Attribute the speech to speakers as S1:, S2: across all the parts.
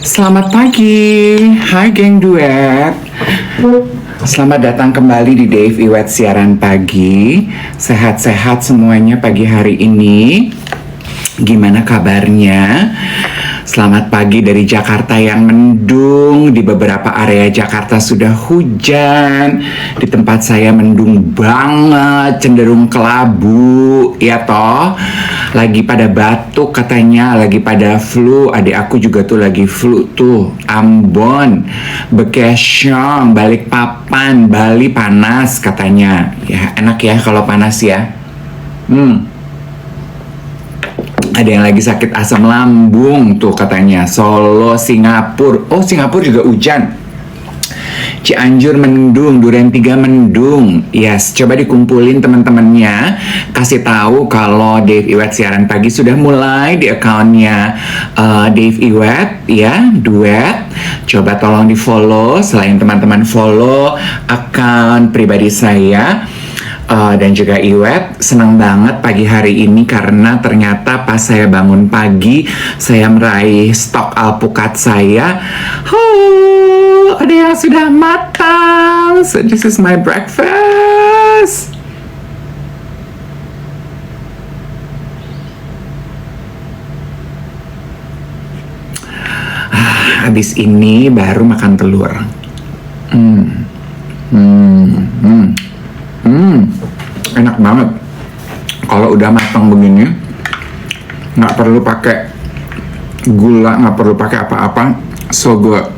S1: Selamat pagi, hai geng duet. Selamat datang kembali di Dave Iwet siaran pagi. Sehat-sehat semuanya pagi hari ini. Gimana kabarnya? Selamat pagi dari Jakarta yang mendung. Di beberapa area Jakarta sudah hujan. Di tempat saya mendung banget, cenderung kelabu, ya toh. Lagi pada batuk katanya, lagi pada flu. Adik aku juga tuh lagi flu tuh. Ambon, Bekasi, Balikpapan, Bali panas katanya. Ya enak ya kalau panas ya. Ada yang lagi sakit asam lambung tuh katanya. Solo, Singapura. Oh, Singapura juga hujan. Cianjur mendung, Duren 3 mendung. Yes, coba dikumpulin teman-temannya. Kasih tahu kalau Dave Iwet siaran pagi sudah mulai di akunnya Dave Iwet ya, duet. Coba tolong di follow. Selain teman-teman follow akun pribadi saya dan juga Iwet, senang banget pagi hari ini karena ternyata pas saya bangun pagi saya meraih stok alpukat saya. Ada yang sudah matang. So this is my breakfast. Habis ini baru makan telur. Enak banget. Kalau udah matang begini, nggak perlu pakai gula, nggak perlu pakai apa-apa. So good.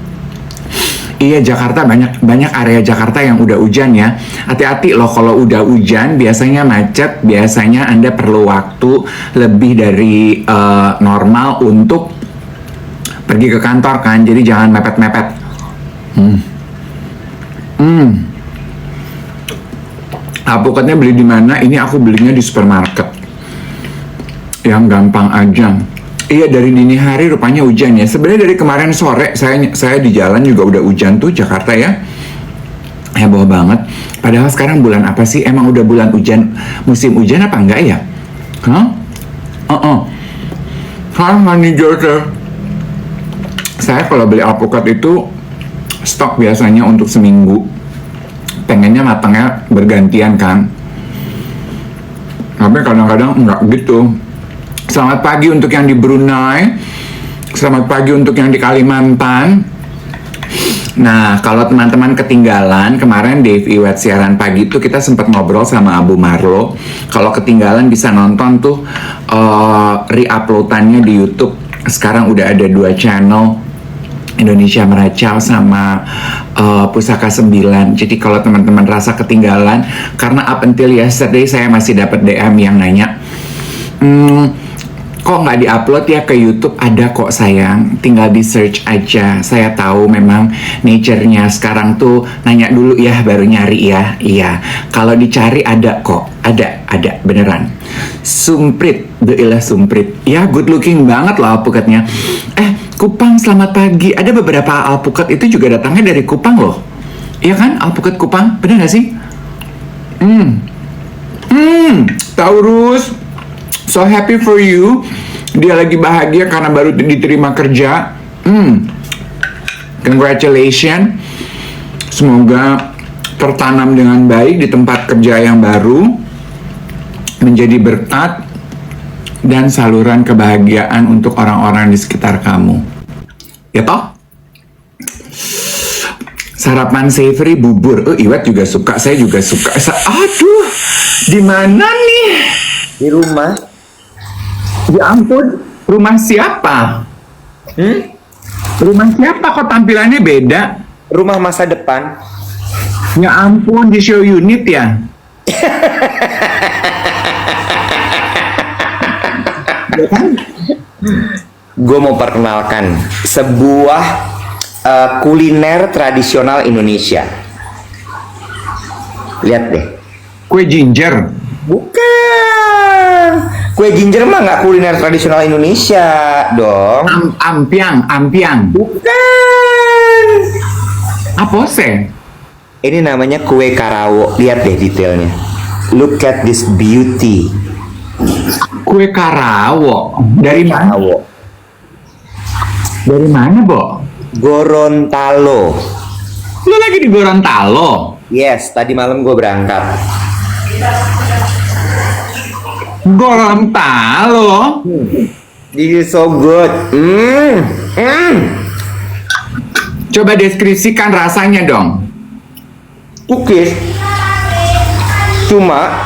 S1: Iya, Jakarta banyak area Jakarta yang udah hujan ya. Hati-hati loh kalau udah hujan, biasanya macet, biasanya Anda perlu waktu lebih dari normal untuk pergi ke kantor kan. Jadi jangan mepet-mepet. Alpukatnya beli di mana? Ini aku belinya di supermarket. Yang gampang aja. Iya, dari dini hari rupanya hujan ya. Sebenarnya dari kemarin sore saya di jalan juga udah hujan tuh Jakarta ya. Heboh banget. Padahal sekarang bulan apa sih? Emang udah bulan hujan, musim hujan apa enggak ya? Honey Georgia. Saya kalau beli alpukat itu stok biasanya untuk seminggu. Pengennya matangnya bergantian kan, tapi kadang-kadang enggak gitu. Selamat pagi untuk yang di Brunei, selamat pagi untuk yang di Kalimantan. Nah, kalau teman-teman ketinggalan kemarin Dave Iwet siaran pagi itu kita sempat ngobrol sama Abu Marlo. Kalau ketinggalan bisa nonton tuh re-uploadannya di YouTube. Sekarang udah ada 2 channel, Indonesia Meracau sama Pusaka 9. Jadi kalau teman-teman rasa ketinggalan, karena up until yesterday saya masih dapat DM yang nanya, kok nggak diupload ya ke YouTube? Ada kok sayang, tinggal di search aja. Saya tahu memang nature-nya sekarang tuh nanya dulu ya baru nyari ya. Iya, kalau dicari ada kok, ada beneran. Sumprit, Deilah Sumprit. Ya good looking banget loh alpukatnya. Kupang selamat pagi. Ada beberapa alpukat itu juga datangnya dari Kupang loh. Iya kan, alpukat Kupang, bener gak sih? Taurus, so happy for you. Dia lagi bahagia karena baru diterima kerja. Congratulations. Semoga tertanam dengan baik di tempat kerja yang baru, menjadi berkat dan saluran kebahagiaan untuk orang-orang di sekitar kamu. Ya toh? Sarapan savory bubur. Iwet juga suka, saya juga suka. Aduh, di mana nih?
S2: Di rumah.
S1: Ya ampun, rumah siapa? Rumah siapa kok tampilannya beda?
S2: Rumah masa depan.
S1: Ya ampun, di show unit ya?
S2: Gue mau perkenalkan sebuah kuliner tradisional Indonesia. Lihat deh.
S1: Kue ginger.
S2: Bukan. Kue ginger mah nggak kuliner tradisional Indonesia dong.
S1: Ampiang.
S2: Bukan.
S1: Apa sih?
S2: Ini namanya kue karawo. Lihat deh detailnya. Look at this beauty.
S1: Kue karawo. Dari mana?
S2: Karawo.
S1: Dari mana, Bo?
S2: Gorontalo.
S1: Lu lagi di Gorontalo?
S2: Yes, tadi malam gue berangkat.
S1: Gorontalo?
S2: This is so good.
S1: Coba deskripsikan rasanya dong.
S2: Cookies. Cuma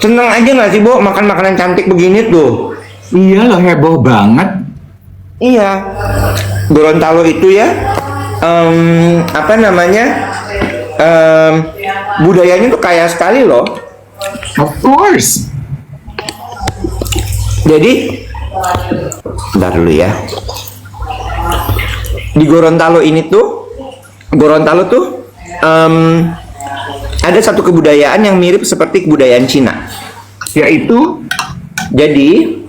S2: seneng aja nggak sih, Bo, makan makanan cantik begini tuh?
S1: Iya loh, heboh banget.
S2: Iya. Gorontalo itu ya, apa namanya? Budayanya tuh kaya sekali loh.
S1: Of course.
S2: Jadi, bentar dulu ya. Di Gorontalo tuh ada satu kebudayaan yang mirip seperti kebudayaan Cina.
S1: Yaitu,
S2: Jadi,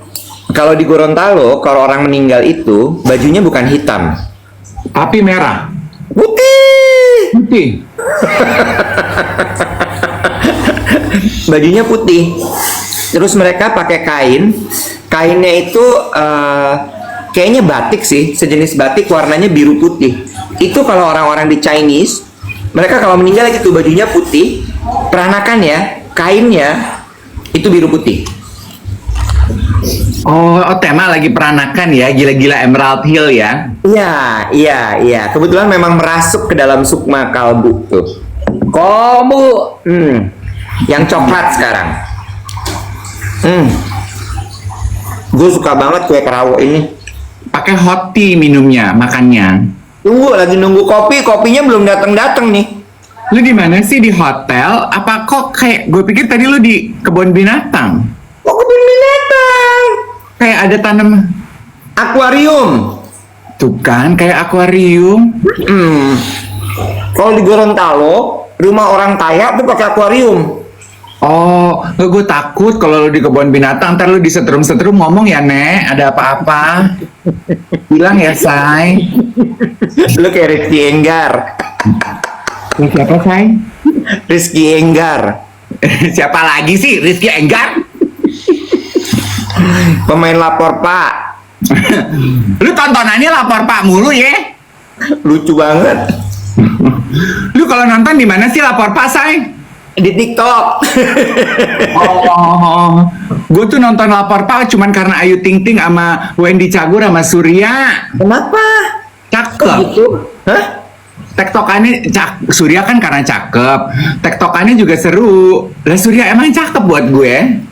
S2: kalau di Gorontalo, kalau orang meninggal itu bajunya bukan hitam,
S1: tapi merah.
S2: putih.
S1: Putih.
S2: Bajunya putih. Terus mereka pakai kain. Kainnya itu kayaknya batik sih, sejenis batik warnanya biru putih. Itu kalau orang-orang di Chinese, mereka kalau meninggal gitu bajunya putih, peranakan ya, kainnya itu biru putih.
S1: Oh, tema lagi peranakan ya, gila-gila Emerald Hill ya.
S2: Iya. Kebetulan memang merasuk ke dalam Sukma Kalbu tuh. Kalbu. Yang coklat sekarang. Gue suka banget kue kerawok ini.
S1: Pakai hot tea minumnya, makannya.
S2: Tunggu, lagi nunggu kopi. Kopinya belum datang nih.
S1: Lu di mana sih, di hotel? Apa kok kayak gue pikir tadi lu di kebun binatang?
S2: Oh, kebun binatang.
S1: Kayak ada tanam.
S2: Akuarium.
S1: Tuh kan, kayak akuarium.
S2: Kalau di Gorontalo, rumah orang kaya tuh pakai akuarium.
S1: Oh, nggak, gue takut kalau lu di kebun binatang, ntar lu disetrum-setrum ngomong ya, Nek, ada apa-apa. Bilang ya, Say.
S2: Lu kayak Rizky Enggar.
S1: Ini siapa, Say?
S2: Rizky Enggar.
S1: Siapa lagi sih, Rizky Enggar?
S2: Pemain Lapor Pak.
S1: Lu tontonannya Lapor Pak mulu ya?
S2: Lucu banget.
S1: Lu kalau nonton di mana sih Lapor Pak, Say?
S2: Di TikTok.
S1: Oh, gue tuh nonton Lapor Pak cuman karena Ayu Ting Ting sama Wendy Cagur sama Surya.
S2: Kenapa?
S1: Cakep.
S2: Gitu? Hah?
S1: Tektokannya Surya kan karena cakep. Tektokannya juga seru. Lah Surya emang cakep buat gue.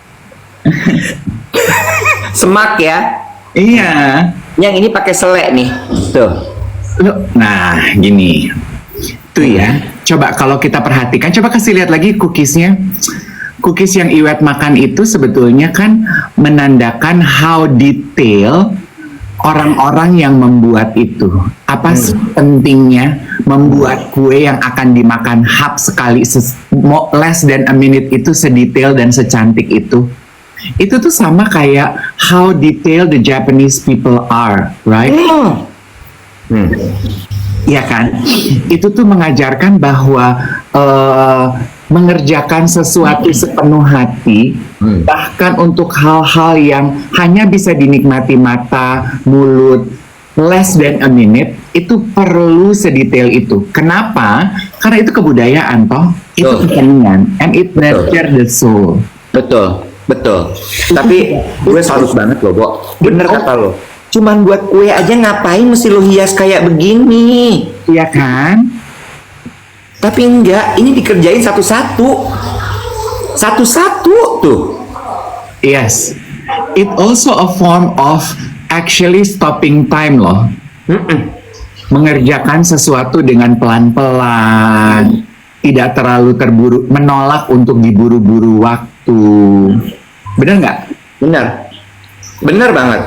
S2: Semak ya.
S1: Iya.
S2: Yang ini pakai selek nih. Tuh.
S1: Nah, gini. Tuh ya. Coba kalau kita perhatikan, coba kasih lihat lagi cookiesnya. Cookies yang Iwet makan itu sebetulnya kan menandakan how detail orang-orang yang membuat itu. Apa sih pentingnya membuat kue yang akan dimakan hap sekali, less than a minute itu sedetail dan secantik itu. Itu tuh sama kayak how detailed the Japanese people are, right? Iya kan? Itu tuh mengajarkan bahwa mengerjakan sesuatu sepenuh hati, bahkan untuk hal-hal yang hanya bisa dinikmati mata, mulut, less than a minute, itu perlu sedetail itu. Kenapa? Karena itu kebudayaan toh, itu kesenian, and it nurture the soul.
S2: Betul. Tapi gue salut banget loh, Bo. Bener kata lo. Cuman buat kue aja ngapain mesti lo hias kayak begini?
S1: Iya kan?
S2: Tapi enggak, ini dikerjain satu-satu. Satu-satu tuh.
S1: Yes. It also a form of actually stopping time loh. Mengerjakan sesuatu dengan pelan-pelan, tidak terlalu terburu, menolak untuk diburu-buru waktu. Bener nggak?
S2: Bener banget.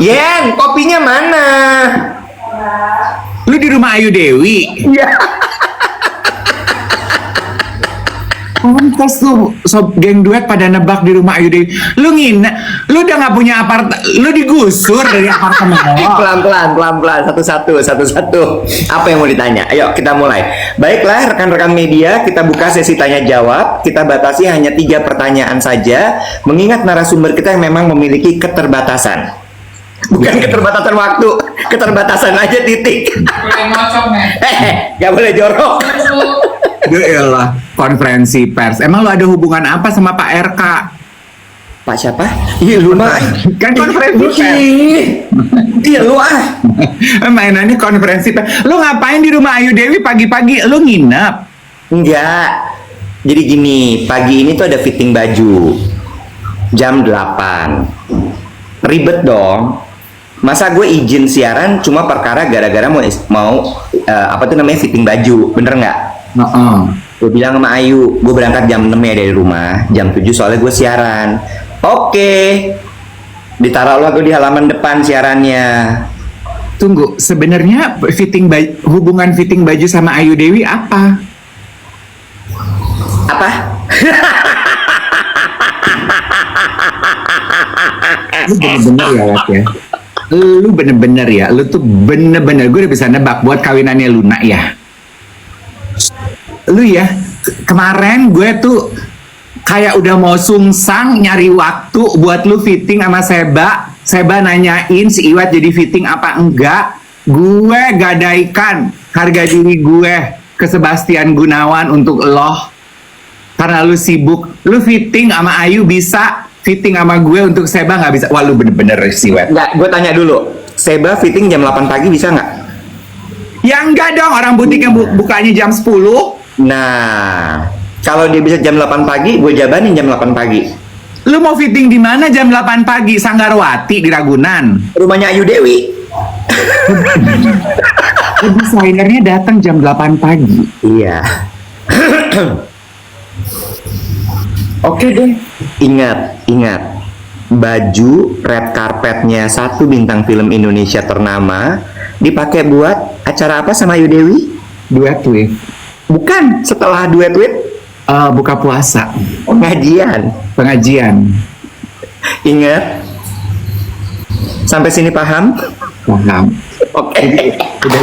S2: Yen, kopinya mana?
S1: Lu di rumah Ayu Dewi?
S2: Iya.
S1: Pantes tuh geng duet pada nebak di rumah Ayu Dewi. Lu lu udah nggak punya lu digusur dari apartemen.
S2: Pelan-pelan, satu-satu. Apa yang mau ditanya? Ayo kita mulai. Baiklah rekan-rekan media, kita buka sesi tanya jawab. Kita batasi hanya 3 pertanyaan saja, mengingat narasumber kita yang memang memiliki keterbatasan. Bukan keterbatasan waktu, Keterbatasan aja titik.
S3: Boleh ngocok nih.
S2: Gak boleh jorok.
S1: Ya elah, konferensi pers. Emang lu ada hubungan apa sama Pak RK?
S2: Pak siapa? Iya lu mah.
S1: Kan konferensi pers.
S2: Iya lu ah.
S1: Mainannya konferensi pers. Lu ngapain di rumah Ayu Dewi pagi-pagi? Lu nginep?
S2: Enggak. Jadi gini, pagi ini tuh ada fitting baju. Jam 8. Ribet dong. Masa gue izin siaran cuma perkara gara-gara mau apa tuh namanya fitting baju. Bener nggak? Gue bilang sama Ayu, gue berangkat jam 6 ya dari rumah. Jam 7 soalnya gue siaran. Oke. Ditaruhlah gue di halaman depan siarannya.
S1: Tunggu, sebenarnya hubungan fitting baju sama Ayu Dewi apa?
S2: Apa?
S1: Lu bener-bener ya, Wat ya. Lu bener-bener ya. Lu tuh bener-bener, gue udah bisa nebak buat kawinannya Luna ya. Lu ya, kemarin gue tuh kayak udah mau sungsang nyari waktu buat lu fitting sama Seba. Seba nanyain si Iwat jadi fitting apa enggak. Gue gadaikan harga diri gue ke Sebastian Gunawan untuk lo. Karena lu sibuk. Lu fitting sama Ayu bisa, fitting sama gue untuk Seba nggak bisa. Wah lu bener-bener si Wet.
S2: Enggak, gue tanya dulu. Seba fitting jam 8 pagi bisa nggak?
S1: Ya enggak dong, orang butiknya bukanya jam 10.
S2: Nah, kalau dia bisa jam 8 pagi, gue jabanin jam 8 pagi.
S1: Lu mau fitting di mana jam 8 pagi? Sanggarwati di Ragunan.
S2: Rumahnya Ayu Dewi.
S1: Desainernya datang jam 8 pagi.
S2: Iya. Oke deh. Ingat. Baju red carpetnya satu bintang film Indonesia ternama dipakai buat acara apa sama Ayu Dewi?
S1: Duet with.
S2: Bukan, setelah duet with
S1: Buka puasa.
S2: pengajian. Ingat. Sampai sini paham?
S1: Paham.
S2: Oke.
S1: Udah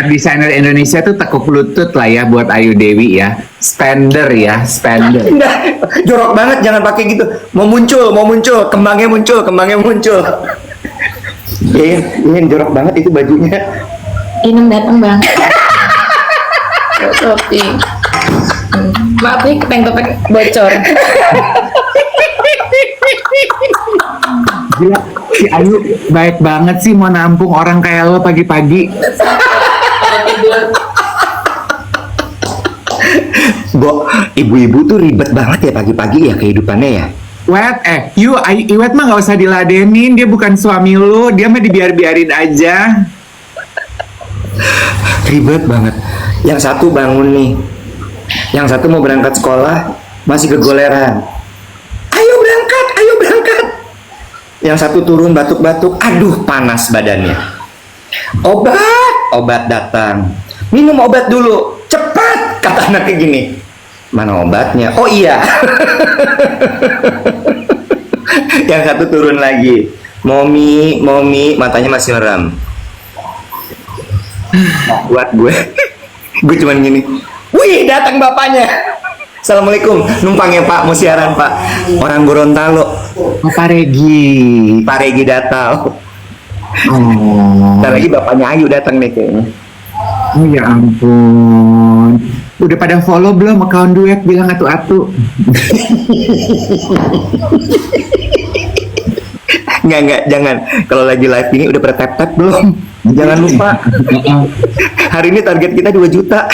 S1: desainer Indonesia tuh tekuk lutut lah ya buat Ayu Dewi ya. Spender.
S2: Enggak, jorok banget, jangan pakai gitu. Mau muncul, kembangnya muncul. Ini jorok banget itu bajunya.
S3: Inem datang bang. Sopi. Maaf nih, tank topeng bocor.
S1: Gila, si Ayu baik banget sih mau nampung orang kayak lo pagi-pagi.
S2: Bo, ibu-ibu tuh ribet banget ya pagi-pagi ya kehidupannya ya.
S1: Wet, Iwet mah gak usah diladenin, dia bukan suami lu, dia mah dibiar-biarin aja.
S2: Ribet banget. Yang satu bangun nih, yang satu mau berangkat sekolah masih kegoleran. Ayo berangkat. Yang satu turun batuk-batuk, aduh panas badannya. Obat datang. Minum obat dulu, cepat, kata anaknya gini. Mana obatnya? Oh iya. Yang satu turun lagi. Momi, matanya masih merem. Buat gue. Gue cuman gini. Wih, datang bapaknya. Assalamualaikum, numpang ya Pak, mau siaran Pak. Orang Gorontalo.
S1: Pak Regi
S2: datang.
S1: Oh.
S2: Ntar lagi bapaknya Ayu datang nih kayaknya.
S1: Oh ya ampun. Udah pada follow belum account duet? Bilang atu-atu.
S2: Enggak, jangan. Kalau lagi live ini udah pada tap-tap belum? Jangan lupa. Hari ini target kita 2 juta.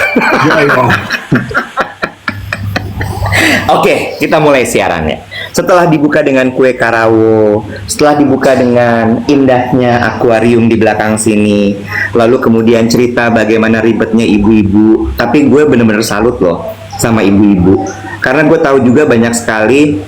S2: Oke, kita mulai siarannya. Setelah dibuka dengan kue karawo, setelah dibuka dengan indahnya akuarium di belakang sini, lalu kemudian cerita bagaimana ribetnya ibu-ibu. Tapi gue bener-bener salut loh sama ibu-ibu, karena gue tahu juga banyak sekali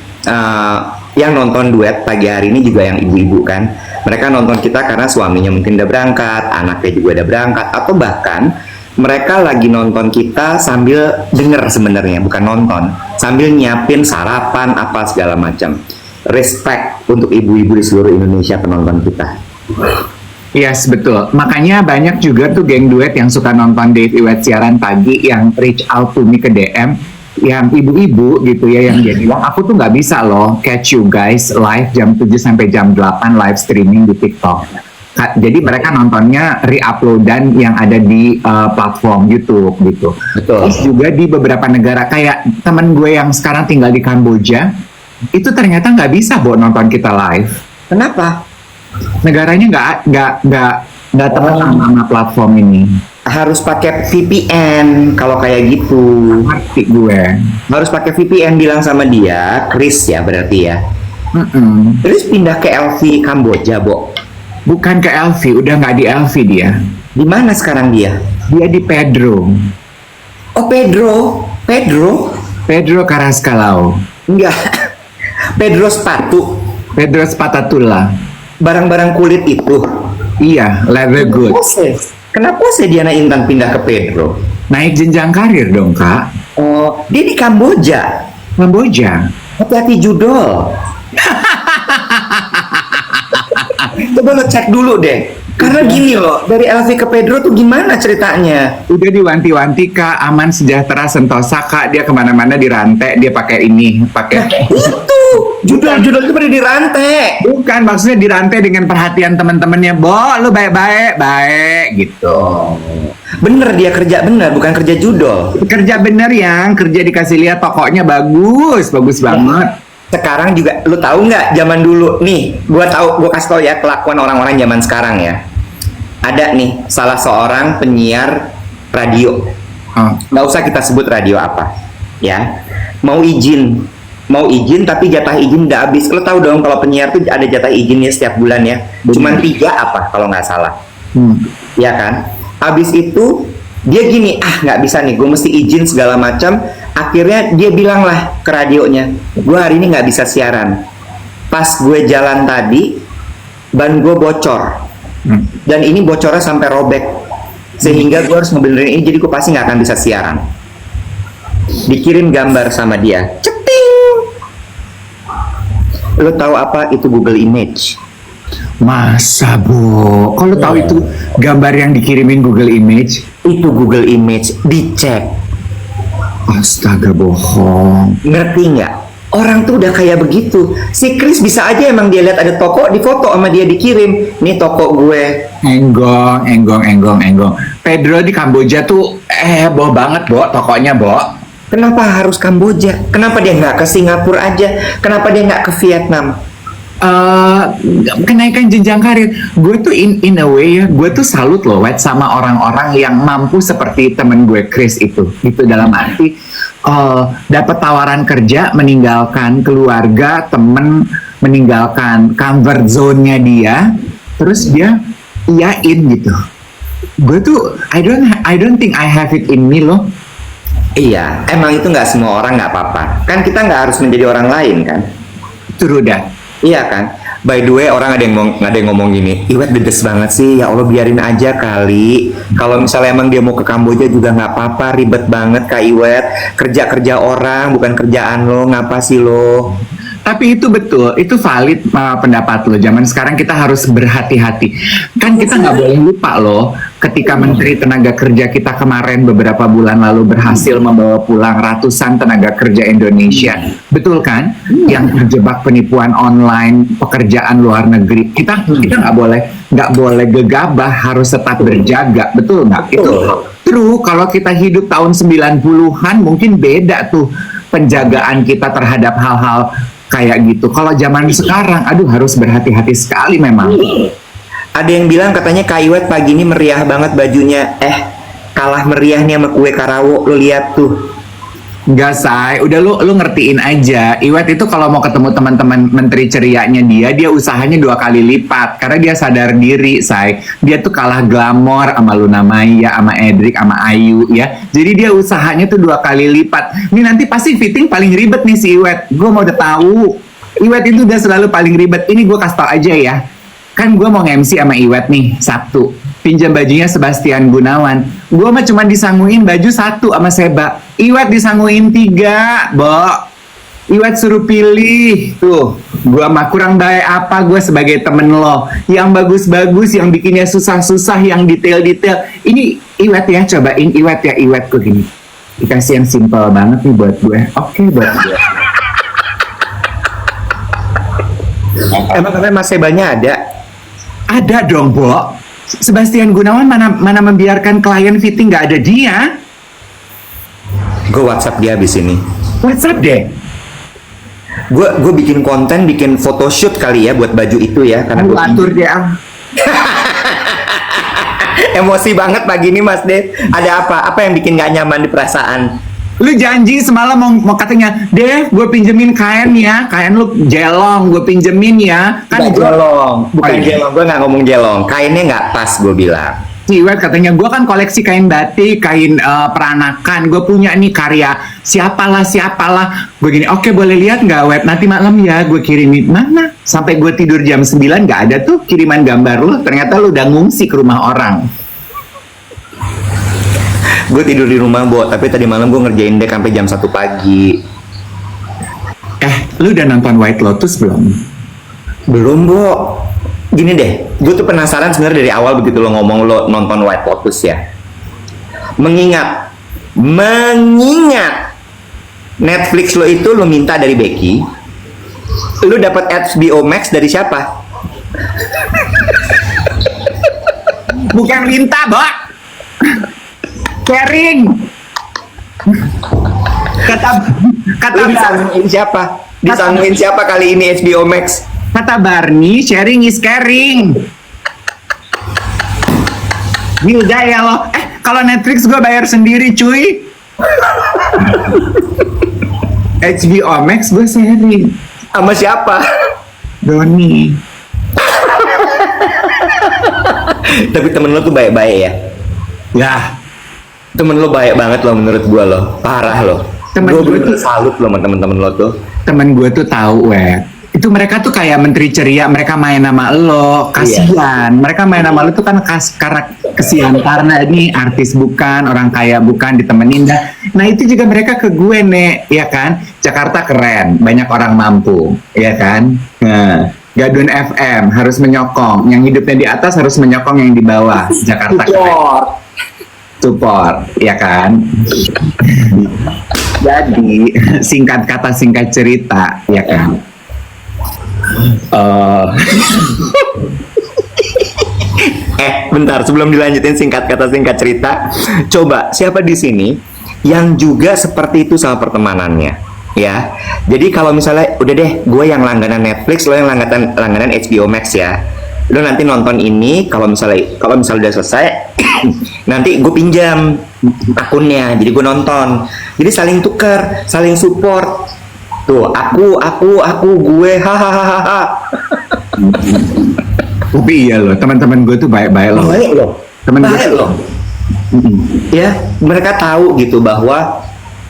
S2: yang nonton duet pagi hari ini juga yang ibu-ibu kan. Mereka nonton kita karena suaminya mungkin udah berangkat, anaknya juga udah berangkat, atau bahkan mereka lagi nonton kita sambil denger sebenarnya, bukan nonton, sambil nyiapin sarapan apa segala macam. Respect untuk ibu-ibu di seluruh Indonesia penonton kita.
S1: Yes, betul. Makanya banyak juga tuh geng duet yang suka nonton Dave Iwet siaran pagi yang reach out to me ke DM, yang ibu-ibu gitu ya, yang dia bilang, aku tuh nggak bisa loh catch you guys live jam 7 sampai jam 8 live streaming di TikTok. Jadi mereka nontonnya re-uploadan yang ada di platform YouTube gitu.
S2: Betul.
S1: Terus juga di beberapa negara kayak temen gue yang sekarang tinggal di Kamboja, itu ternyata nggak bisa buat nonton kita live.
S2: Kenapa?
S1: Negaranya nggak terkenal sama platform ini.
S2: Harus pakai VPN kalau kayak gitu.
S1: Ngerti gue.
S2: Harus pakai VPN, bilang sama dia, Chris ya berarti ya. Terus pindah ke LV Kamboja, Bo.
S1: Bukan ke LV, udah nggak di LV dia.
S2: Di mana sekarang dia?
S1: Dia di Pedro.
S2: Oh, Pedro
S1: Carrascalao.
S2: enggak. Pedro sepatu,
S1: Pedro Spatula.
S2: barang-barang kulit itu.
S1: Iya, leather goods.
S2: Kenapa sih Diana Intan pindah ke Pedro?
S1: Naik jenjang karir dong, Kak.
S2: Oh, dia di Kamboja.
S1: Kamboja.
S2: Hati-hati judol. Coba lo cek dulu deh. Karena gini loh, dari LV ke Pedro tuh gimana ceritanya?
S1: Udah diwanti-wanti, Kak, aman, sejahtera, sentosa, Kak. Dia kemana-mana dirantai, dia pakai ini, pakai...
S2: Itu, judul-judul itu pada dirantai.
S1: Bukan, maksudnya dirantai dengan perhatian teman-temannya. Bo, lu baik-baik, baik, gitu.
S2: Bener, dia kerja bener, bukan kerja judol.
S1: Kerja bener yang, kerja dikasih lihat tokonya bagus, bagus banget.
S2: Sekarang juga, lu tahu nggak zaman dulu nih? Gua kasih tau ya kelakuan orang-orang zaman sekarang ya. Ada nih salah seorang penyiar radio.
S1: Oh.
S2: Nggak usah kita sebut radio apa, ya. Mau izin tapi jatah izin udah habis. Lu tahu dong kalau penyiar tuh ada jatah izinnya setiap bulan ya. Cuman 3 apa kalau nggak salah. Ya kan? Habis itu dia gini, nggak bisa nih, gue mesti izin segala macam. Akhirnya dia bilang lah ke radionya, gue hari ini nggak bisa siaran. Pas gue jalan tadi, ban gue bocor, dan ini bocornya sampai robek, sehingga gue harus ngebenerin ini. Jadi gue pasti nggak akan bisa siaran. Dikirim gambar sama dia, ceting. Lo tahu apa itu Google Image?
S1: Masa, Bo? Kalau tahu itu gambar yang dikirimin Google Image?
S2: Itu Google Image, dicek.
S1: Astaga, bohong.
S2: Ngerti nggak? Orang tuh udah kayak begitu. Si Chris bisa aja emang dia lihat ada toko, di foto sama dia dikirim. Nih toko gue.
S1: Enggong. Pedro di Kamboja tuh heboh banget, Bo, tokonya, Bo.
S2: Kenapa harus Kamboja? Kenapa dia nggak ke Singapura aja? Kenapa dia nggak ke Vietnam?
S1: Kenaikan jenjang karir, gue tuh in a way ya, gue tuh salut loh, Wet, sama orang-orang yang mampu seperti temen gue Chris itu dalam arti dapat tawaran kerja, meninggalkan keluarga, temen, meninggalkan comfort zone-nya dia, terus dia iyain gitu. Gue tuh I don't think I have it in me loh.
S2: Iya, emang itu nggak semua orang nggak apa-apa. Kan kita nggak harus menjadi orang lain kan?
S1: True that.
S2: Iya kan? By the way, orang ada yang ngomong gini, Iwet dedes banget sih, ya Allah biarin aja kali. Kalau misalnya emang dia mau ke Kamboja juga nggak apa-apa, ribet banget Kak Iwet. Kerja orang, bukan kerjaan lo, ngapa sih lo?
S1: Tapi itu betul, itu valid pendapat lo. Zaman sekarang kita harus berhati-hati. Kan kita nggak boleh lupa loh, ketika Menteri Tenaga Kerja kita kemarin beberapa bulan lalu berhasil membawa pulang ratusan tenaga kerja Indonesia. Betul kan? Yang terjebak penipuan online, pekerjaan luar negeri. Kita nggak boleh gegabah, harus tetap berjaga. Betul nggak? Itu true. Kalau kita hidup tahun 90-an mungkin beda tuh penjagaan kita terhadap hal-hal kayak gitu. Kalau zaman sekarang, aduh harus berhati-hati sekali memang.
S2: Ada yang bilang katanya Kak Iwet pagi ini meriah banget bajunya. Kalah meriahnya sama kue Karawo. Lo lihat tuh.
S1: Enggak, Say. Udah lu ngertiin aja. Iwet itu kalau mau ketemu teman-teman menteri cerianya dia usahanya 2 kali lipat. Karena dia sadar diri, Say. Dia tuh kalah glamor sama Luna Maya, sama Edric, sama Ayu ya. Jadi dia usahanya tuh 2 kali lipat. Ini nanti pasti fitting paling ribet nih si Iwet. Gue mau udah tahu. Iwet itu udah selalu paling ribet. Ini gue kasih tau aja ya. Kan gue mau nge-MC sama Iwet nih Sabtu. Pinjam bajunya Sebastian Gunawan. Gue mah cuma disanguin baju 1 sama Seba. Iwet disanguin 3, Bo. Iwet suruh pilih. Tuh, gue mah kurang baik apa gue sebagai temen lo. Yang bagus-bagus, yang bikinnya susah-susah, yang detail-detail. Ini Iwet ya, cobain Iwet ya, Iwet kok gini. Dikasih yang simple banget nih buat gue. Oke, buat gue.
S2: Emang katanya Mas Sebanya ada?
S1: Ada dong, Bo. Sebastian Gunawan mana membiarkan klien fitting nggak ada dia.
S2: Gue WhatsApp dia habis ini.
S1: WhatsApp deh.
S2: Gue bikin konten, bikin photoshoot kali ya buat baju itu ya, karena gue
S1: Atur dia.
S2: emosi banget pagi ini Mas Dev. Ada apa? Apa yang bikin gak nyaman di perasaan?
S1: Lu janji semalam mau katanya, Dev, gue pinjemin kain ya, kain lu jelong, gue pinjemin ya.
S2: Kan jelong, bukan
S1: Oh, iya.
S2: jelong. Gue nggak ngomong jelong. Kainnya nggak pas, gue bilang.
S1: Si Iwet katanya, gue kan koleksi kain batik, kain peranakan, gue punya nih karya siapalah. Gue gini, oke boleh lihat nggak Wet? Nanti malam ya gue kirimin. Mana? Sampai gue tidur jam 9 nggak ada tuh kiriman gambar lu. Ternyata lu udah ngungsi ke rumah orang.
S2: Gue tidur di rumah, Bo. Tapi tadi malam gue ngerjain dek sampai jam 1 pagi.
S1: Lu udah nonton White Lotus belum?
S2: Belum, Bo. Gini deh, gue tuh penasaran sebenarnya dari awal begitu lo ngomong lo nonton White Lotus ya. Mengingat Netflix lo itu lo minta dari Becky, lo dapat HBO Max dari siapa?
S1: Bukan minta, Bo. Sharing. Kata
S2: Lo disangguin siapa? Disangguin siapa kali ini HBO Max?
S1: Kata Barney, sharing is caring. Gila ya lo. Kalau Netflix gue bayar sendiri cuy. HBO Max gue sharing.
S2: Sama siapa?
S1: Doni.
S2: Tapi temen lo tuh baik-baik ya.
S1: Ya,
S2: Temen lo baik banget lo menurut gua lo. Parah lo.
S1: Temen
S2: Gue
S1: gue
S2: bener
S1: tuh-
S2: salut lo sama temen-temen lo tuh.
S1: temen gue tuh tahu, Wet. Itu mereka tuh kayak menteri ceria, mereka main nama lo, kasihan. Mereka main nama lo tuh kan karena kesian karena ini artis bukan, orang kaya bukan, ditemenin dah. Nah itu juga mereka ke gue nek, ya kan? Jakarta keren, banyak orang mampu, ya kan? Nah, Gadun FM harus menyokong, yang hidupnya di atas harus menyokong yang di bawah. Jakarta keren. Support, ya kan? Jadi singkat kata singkat cerita, ya kan?
S2: Bentar sebelum dilanjutin singkat kata singkat cerita, coba siapa di sini yang juga seperti itu sama pertemanannya, ya? Jadi kalau misalnya udah deh, gue yang langganan Netflix, lo yang langganan HBO Max ya. Lo nanti nonton ini, kalau misalnya udah selesai, nanti gue pinjam akunnya, jadi gue nonton. Jadi saling tukar, saling support. Tuh, aku, gue, hahaha.
S1: Tapi iya loh, teman-teman gue tuh baik-baik loh.
S2: Baik loh,
S1: Temen gue
S2: baik
S1: tuh-
S2: loh. Ya, mereka tahu gitu bahwa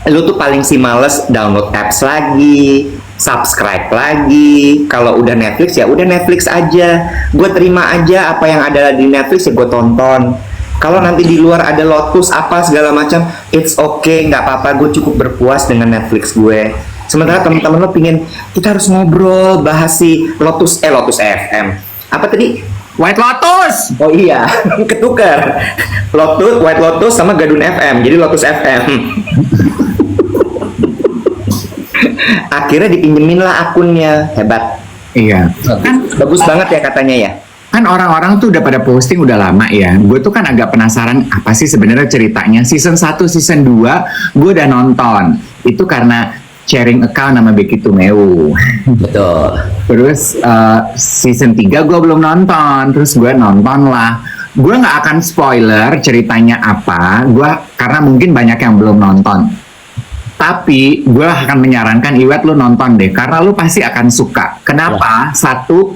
S2: lu tuh paling si males download apps lagi, subscribe lagi. Kalau udah Netflix ya udah Netflix aja. Gue terima aja apa yang ada di Netflix ya gue tonton. Kalau nanti di luar ada Lotus apa segala macam, it's okay, nggak apa-apa. Gue cukup berpuas dengan Netflix gue. Sementara teman-teman lo pingin kita harus ngobrol bahas si Lotus FM. Apa tadi?
S1: White Lotus.
S2: Oh iya, ketukar. White Lotus sama Gadun FM, jadi Lotus FM. Akhirnya dipinjemin lah akunnya, hebat.
S1: Iya.
S2: Bagus banget ya katanya ya.
S1: Kan orang-orang tuh udah pada posting udah lama ya. Gue tuh kan agak penasaran apa sih sebenarnya ceritanya. Season 1, season 2 gue udah nonton. Itu karena sharing account sama Becky Tumeu.
S2: Betul.
S1: Terus season 3 gue belum nonton. Terus gue nonton lah. Gue nggak akan spoiler ceritanya apa. Karena mungkin banyak yang belum nonton. Tapi gue akan menyarankan Iwet lu nonton deh. Karena lu pasti akan suka. Kenapa? Satu,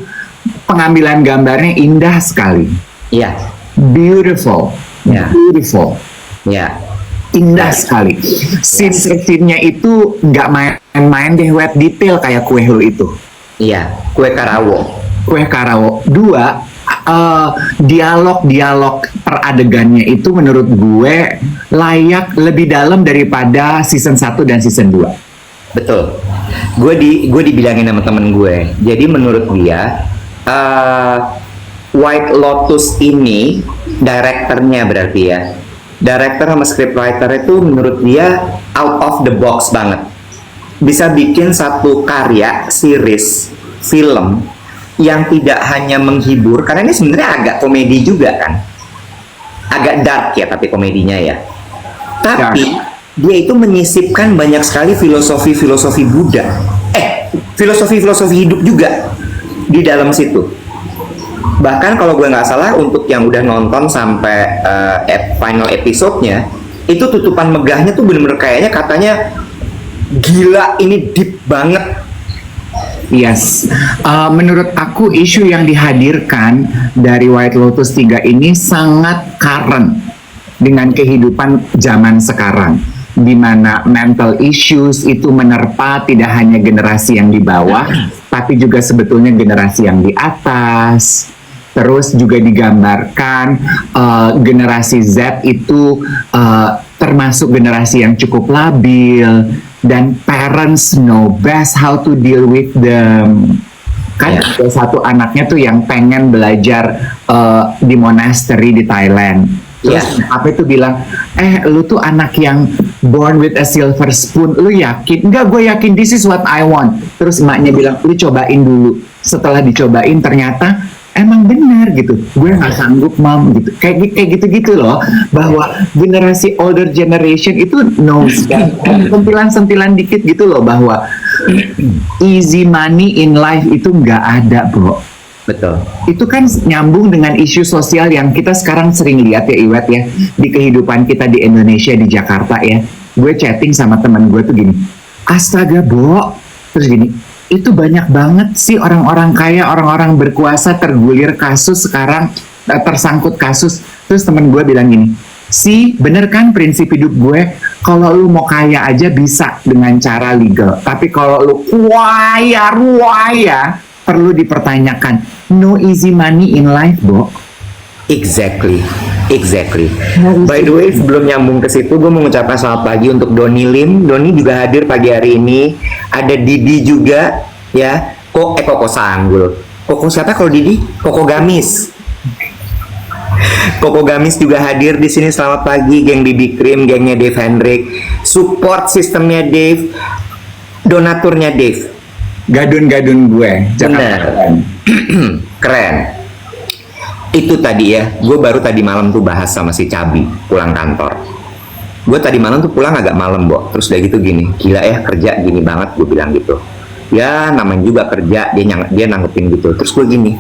S1: pengambilan gambarnya indah sekali.
S2: Iya,
S1: Beautiful.
S2: Ya.
S1: Beautiful.
S2: ya.
S1: Indah sekali. Scene-nya itu nggak main-main deh, Wet, detail kayak kue lu itu.
S2: Iya, kue Karawo.
S1: Kue Karawo. Dua, dialog-dialog per adegannya itu menurut gue layak lebih dalam daripada season 1 dan season 2.
S2: Betul. Gue dibilangin sama temen gue. Jadi menurut dia White Lotus ini direkturnya berarti ya. Director sama scriptwriter itu menurut dia out of the box banget. Bisa bikin satu karya series film yang tidak hanya menghibur, karena ini sebenarnya agak komedi juga kan, agak dark ya, tapi komedinya ya. Tapi dia itu menyisipkan banyak sekali filosofi-filosofi Buddha, filosofi-filosofi hidup juga di dalam situ. Bahkan kalau gue nggak salah, untuk yang udah nonton sampai final episode-nya, itu tutupan megahnya tuh bener-bener kayaknya katanya gila, ini deep banget.
S1: Yes, menurut aku isu yang dihadirkan dari White Lotus 3 ini sangat current dengan kehidupan zaman sekarang, di mana mental issues itu menerpa tidak hanya generasi yang di bawah, tapi juga sebetulnya generasi yang di atas. Terus juga digambarkan generasi Z itu termasuk generasi yang cukup labil, dan parents know best how to deal with them. Kan ada satu anaknya tuh yang pengen belajar di monastery di Thailand. Terus apa itu bilang, lu tuh anak yang born with a silver spoon, lu yakin? Enggak, gue yakin, this is what I want. Terus emaknya bilang, lu cobain dulu. Setelah dicobain ternyata emang benar gitu, gue nggak sanggup mam gitu, kayak gitu loh, bahwa generasi older generation itu knows kan, sentilan dikit gitu loh, bahwa easy money in life itu nggak ada, bro.
S2: Betul.
S1: Itu kan nyambung dengan isu sosial yang kita sekarang sering lihat ya, Iwet ya, di kehidupan kita di Indonesia, di Jakarta ya. Gue chatting sama teman gue tuh gini, astaga Bo, terus gini, itu banyak banget sih orang-orang kaya, orang-orang berkuasa tergulir kasus sekarang, tersangkut kasus. Terus temen gue bilang gini, bener kan prinsip hidup gue, kalau lu mau kaya aja bisa dengan cara legal, tapi kalau lu ruaya perlu dipertanyakan. No easy money in life, Bo.
S2: Exactly. By the way, sebelum nyambung ke situ, gue mau mengucapkan selamat pagi untuk Doni Lim. Doni juga hadir pagi hari ini. Ada Didi juga, ya. Koko Sanggul. Koko siapa kalau Didi? Koko Gamis. Koko Gamis juga hadir di sini. Selamat pagi, geng Bibi Krim, gengnya Dave Hendrik. Support sistemnya Dave, donaturnya Dave.
S1: Gadun-gadun gue.
S2: Benar. Keren. Itu tadi ya, gue baru tadi malam tuh bahas sama si Cabi pulang kantor. Gue tadi malam tuh pulang agak malam, Bo. Terus udah gitu gini, gila ya kerja gini banget, gue bilang gitu. Ya namanya juga kerja, dia nanggepin gitu. Terus gue gini,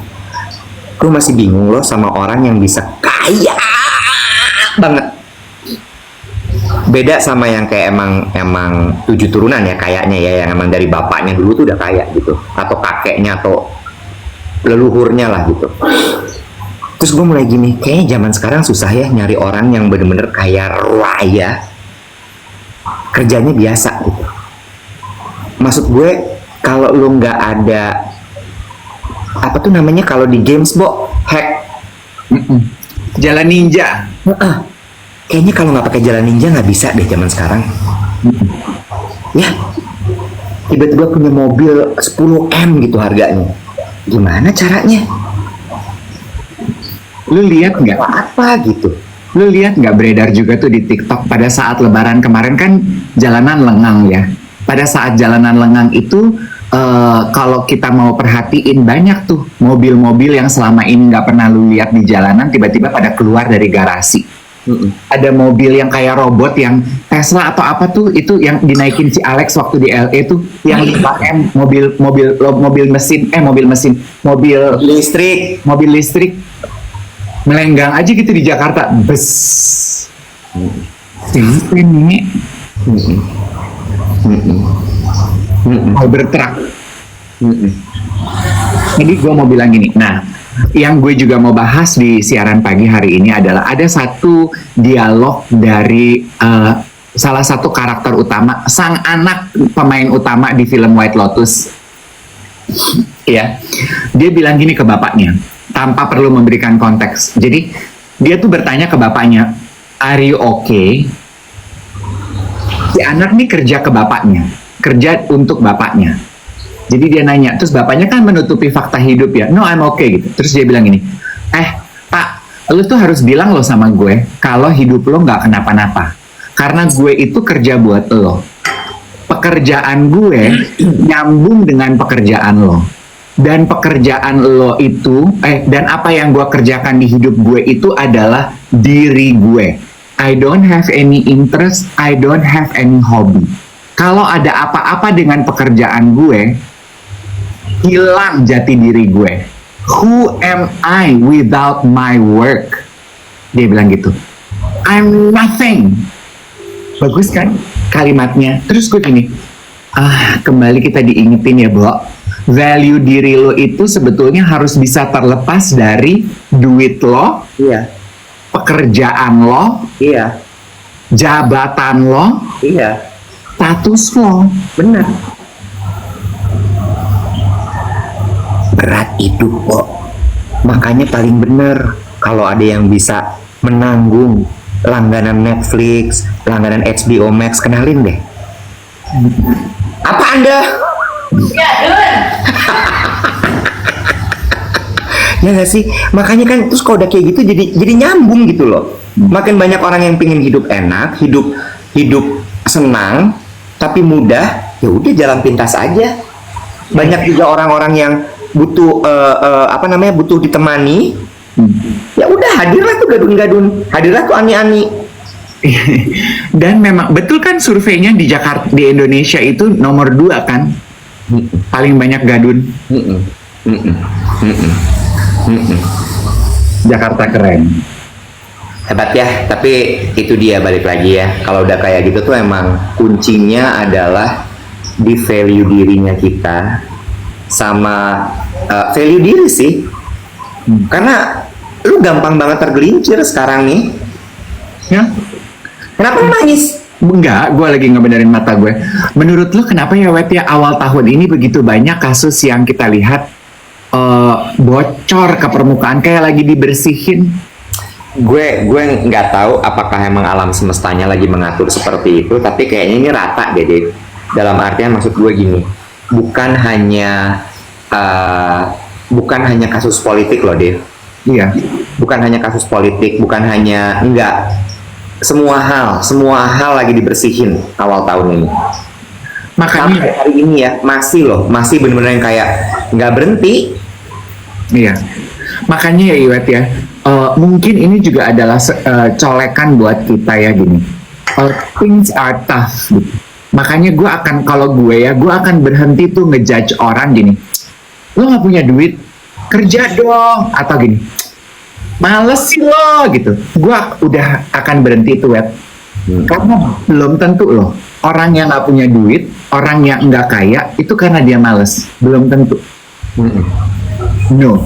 S2: gue masih bingung loh sama orang yang bisa kaya banget. Beda sama yang kayak emang 7 turunan ya kayaknya ya, yang emang dari bapaknya dulu tuh udah kaya gitu, atau kakeknya atau leluhurnya lah gitu. Terus gue mulai gini, kayaknya zaman sekarang susah ya nyari orang yang bener-bener kaya raya, kerjanya biasa gitu. Maksud gue, kalau lu nggak ada apa tuh namanya kalau di games, Bo, hack,
S1: jalan ninja.
S2: Kayaknya kalau nggak pakai jalan ninja nggak bisa deh zaman sekarang. Ya, tiba-tiba punya mobil 10M gitu harganya. Gimana caranya?
S1: Lu lihat nggak?
S2: Apa gitu?
S1: Lu lihat nggak beredar juga tuh di TikTok pada saat Lebaran kemarin kan jalanan lengang ya. Pada saat jalanan lengang itu kalau kita mau perhatiin banyak tuh mobil-mobil yang selama ini nggak pernah lu lihat di jalanan tiba-tiba pada keluar dari garasi. Ada mobil yang kayak robot yang Tesla atau apa tuh, itu yang dinaikin si Alex waktu di LA tuh, yang 5M, mobil listrik melenggang aja gitu di Jakarta. Bes. Ini Cybertruck. Jadi gue mau bilang gini, nah yang gue juga mau bahas di siaran pagi hari ini adalah ada satu dialog dari salah satu karakter utama, sang anak pemain utama di film White Lotus. Ya, dia bilang gini ke bapaknya, tanpa perlu memberikan konteks. Jadi dia tuh bertanya ke bapaknya, "Are you okay?" Si anak nih kerja ke bapaknya, kerja untuk bapaknya. Jadi dia nanya, terus bapaknya kan menutupi fakta hidup ya, "No, I'm okay," gitu. Terus dia bilang gini, "Pak, lu tuh harus bilang lo sama gue kalau hidup lo nggak kenapa-napa, karena gue itu kerja buat lo. Pekerjaan gue nyambung dengan pekerjaan lo. dan pekerjaan lo itu, dan apa yang gue kerjakan di hidup gue itu adalah diri gue. I don't have any interest, I don't have any hobby. Kalau ada apa-apa dengan pekerjaan gue, hilang jati diri gue. Who am I without my work? Dia bilang gitu. I'm nothing. Bagus kan kalimatnya? Terus gue gini, kembali kita diingetin ya, Bo. Value diri lo itu sebetulnya harus bisa terlepas dari duit lo,
S2: Iya.
S1: pekerjaan lo,
S2: Iya.
S1: jabatan lo,
S2: Iya.
S1: status lo.
S2: Benar. Berat hidup kok. Makanya paling bener kalau ada yang bisa menanggung langganan Netflix, langganan HBO Max, kenalin deh. Apa Anda?
S3: Ya, Dun.
S2: Ya nggak sih? Makanya kan terus kalau udah kayak gitu jadi nyambung gitu loh. Makin banyak orang yang pingin hidup enak, hidup senang, tapi mudah, ya udah jalan pintas aja. Banyak juga orang-orang yang butuh butuh ditemani. Ya udah hadirlah tuh gadun-gadun, hadirlah tuh ani-ani.
S1: Dan memang betul kan surveinya di Jakarta, di Indonesia itu nomor 2 kan, paling banyak gadun. Jakarta keren.
S2: Hebat ya, tapi itu dia balik lagi ya. Kalau udah kayak gitu tuh emang kuncinya adalah di value dirinya kita sama value diri sih. Karena lu gampang banget tergelincir sekarang nih.
S1: Ya,
S2: Kenapa lu nangis?
S1: enggak, gue lagi ngebenerin mata gue. Menurut lo kenapa ya, Wet, ya awal tahun ini begitu banyak kasus yang kita lihat bocor ke permukaan kayak lagi dibersihin?
S2: Gue nggak tahu apakah emang alam semestanya lagi mengatur seperti itu, tapi kayaknya ini rata deh, Dave. Dalam artian maksud gue gini, bukan hanya kasus politik loh, Dave.
S1: Iya.
S2: Bukan hanya kasus politik, bukan hanya enggak, semua hal lagi dibersihin awal tahun ini. Sampai
S1: Makanya,
S2: hari ini ya masih bener-bener yang kayak nggak berhenti.
S1: iya. Makanya ya, Iwet ya, mungkin ini juga adalah colekan buat kita ya gini. Things are tough. Gitu. Makanya kalau gue akan berhenti tuh ngejudge orang gini. Lo nggak punya duit, kerja dong, atau gini. Males sih lo gitu. Gue udah akan berhenti itu, Wet. Karena belum tentu loh. Orang yang nggak punya duit, orang yang nggak kaya, itu karena dia males. Belum tentu. No.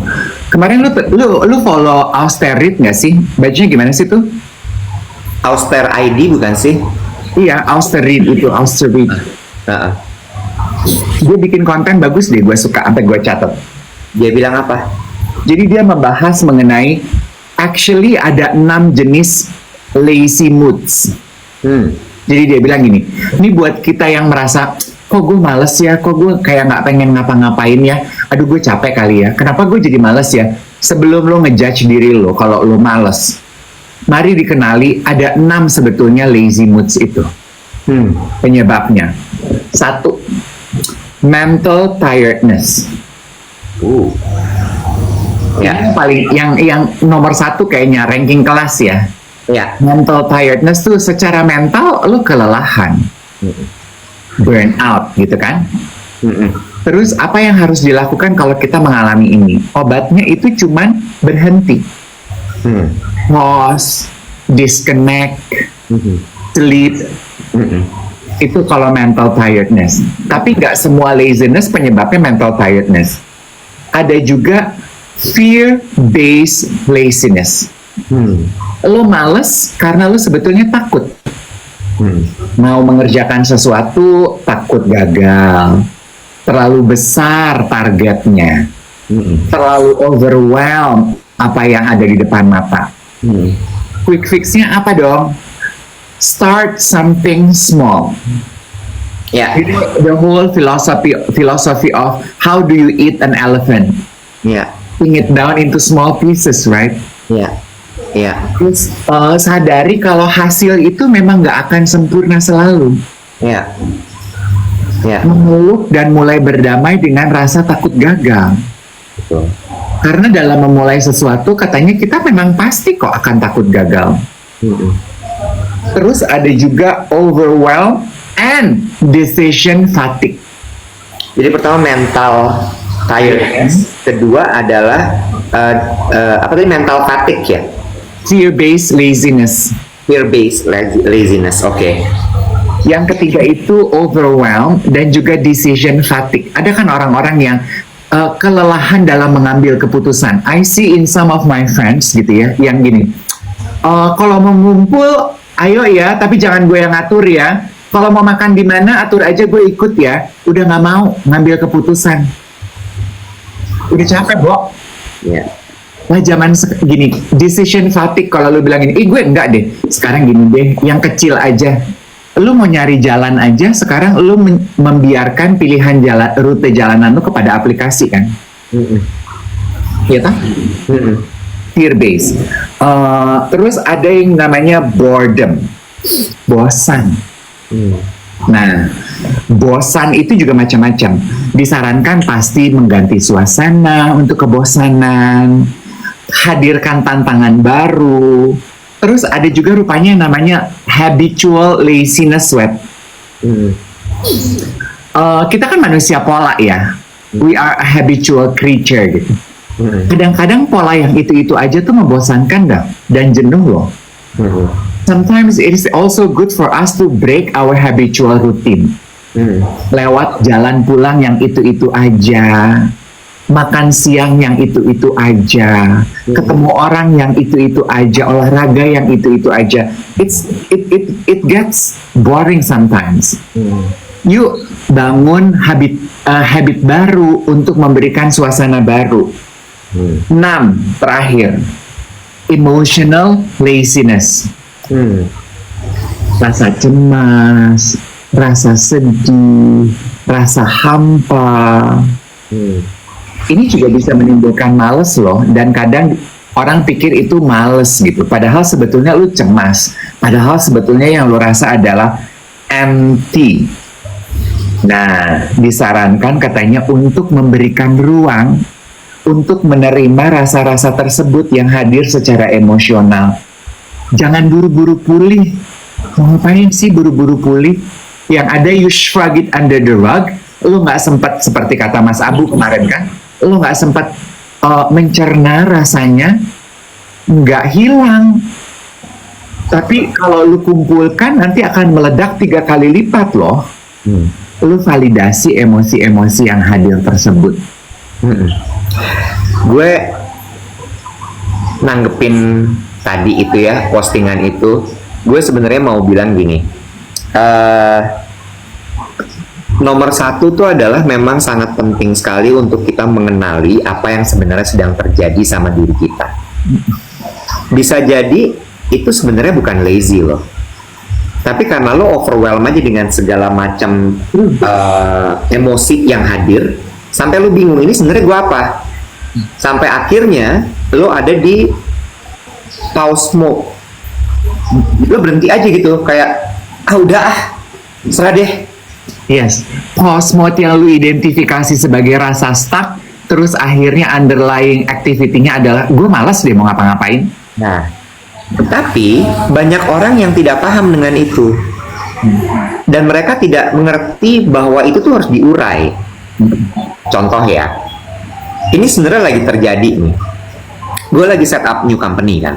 S1: Kemarin lu follow Austerity nggak sih? Bacanya gimana sih tuh?
S2: Auster ID bukan sih?
S1: Iya, Austerity itu Austerity.
S2: Heeh.
S1: Dia bikin konten bagus deh, gue suka. Sampai gue catat.
S2: Dia bilang apa?
S1: Jadi dia membahas mengenai actually ada 6 jenis lazy moods. Jadi dia bilang gini, ini buat kita yang merasa, kok gue males ya, kok gue kayak nggak pengen ngapa-ngapain ya, aduh gue capek kali ya, kenapa gue jadi males ya? Sebelum lo ngejudge diri lo kalau lo males, mari dikenali ada 6 sebetulnya lazy moods itu. Penyebabnya, 1, mental tiredness.
S2: Ya.
S1: Ini paling yang nomor 1 kayaknya ranking kelas ya.
S2: Ya.
S1: Mental tiredness tuh secara mental lo kelelahan, burn out gitu kan. Terus apa yang harus dilakukan kalau kita mengalami ini? Obatnya itu cuman berhenti, pause, disconnect, sleep. Itu kalau mental tiredness. Tapi nggak semua laziness penyebabnya mental tiredness. Ada juga fear-based laziness. Lo males karena lo sebetulnya takut. Mau mengerjakan sesuatu, takut gagal. Terlalu besar targetnya. Terlalu overwhelmed apa yang ada di depan mata. Quick fix-nya apa dong? Start something small.
S2: Ya.
S1: You know, the whole philosophy of how do you eat an elephant?
S2: Ya.
S1: Breaking it down into small pieces, right?
S2: Ya. Ya.
S1: Terus sadari kalau hasil itu memang nggak akan sempurna selalu.
S2: Ya. Ya.
S1: Memeluk dan mulai berdamai dengan rasa takut gagal.
S2: Betul.
S1: Karena dalam memulai sesuatu katanya kita memang pasti kok akan takut gagal. Terus ada juga overwhelm and decision fatigue.
S2: Jadi pertama mental tiredness, kedua adalah apa tadi, mental fatigue ya,
S1: Fear-based laziness.
S2: fear-based laziness. Oke.
S1: Yang ketiga itu overwhelm dan juga decision fatigue. Ada kan orang-orang yang kelelahan dalam mengambil keputusan. I see in some of my friends gitu ya, yang gini. Kalau mau ngumpul, ayo ya, tapi jangan gue yang ngatur ya. Kalau mau makan di mana, atur aja, gue ikut ya. Udah nggak mau ngambil keputusan. Udah capek, Bo.
S2: Ya.
S1: Wah, zaman gini, decision fatigue. Kalau lu bilang ini, gue enggak deh. Sekarang gini deh, yang kecil aja. Lu mau nyari jalan aja, sekarang lu membiarkan pilihan jalan, rute jalanan lu kepada aplikasi kan? Iya kan? Fear based. Terus ada yang namanya boredom, bosan. Nah, bosan itu juga macam-macam. Disarankan pasti mengganti suasana untuk kebosanan, hadirkan tantangan baru. Terus ada juga rupanya yang namanya habitual laziness web. Kita kan manusia pola ya. We are a habitual creature gitu. Kadang-kadang pola yang itu-itu aja tuh membosankan dan jenuh loh. Sometimes it is also good for us to break our habitual routine. Lewat jalan pulang yang itu-itu aja, makan siang yang itu-itu aja, ketemu orang yang itu-itu aja, olahraga yang itu-itu aja. It gets boring sometimes. Yuk bangun habit baru untuk memberikan suasana baru. 6, terakhir, emotional laziness. Rasa cemas, rasa sedih, rasa hampa. Ini juga bisa menimbulkan males loh, dan kadang orang pikir itu males gitu, padahal sebetulnya lu cemas, padahal sebetulnya yang lu rasa adalah empty. Nah, disarankan katanya untuk memberikan ruang untuk menerima rasa-rasa tersebut yang hadir secara emosional. Jangan buru-buru pulih. Mau ngapain sih buru-buru pulih? Yang ada you shrug it under the rug. Lu nggak sempat, seperti kata Mas Abu kemarin kan, lu nggak sempat mencerna rasanya, nggak hilang. Tapi kalau lu kumpulkan nanti akan meledak 3 kali lipat loh. Lu validasi emosi-emosi yang hadir tersebut.
S2: Gue nanggepin tadi itu ya, postingan itu, gue sebenarnya mau bilang gini, nomor 1 tuh adalah memang sangat penting sekali untuk kita mengenali apa yang sebenarnya sedang terjadi sama diri kita. Bisa jadi itu sebenarnya bukan lazy loh, tapi karena lo overwhelm aja dengan segala macam emosi yang hadir, sampai lo bingung ini sebenarnya gue apa. Sampai akhirnya lo ada di pause mode, lo berhenti aja gitu, kayak udah serah deh.
S1: Yes, pause mode yang lu identifikasi sebagai rasa stuck, terus akhirnya underlying activity-nya adalah gue malas deh mau ngapa-ngapain.
S2: Nah, tapi banyak orang yang tidak paham dengan itu, dan mereka tidak mengerti bahwa itu tuh harus diurai. Contoh ya, ini sebenarnya lagi terjadi nih. Gue lagi set up new company kan.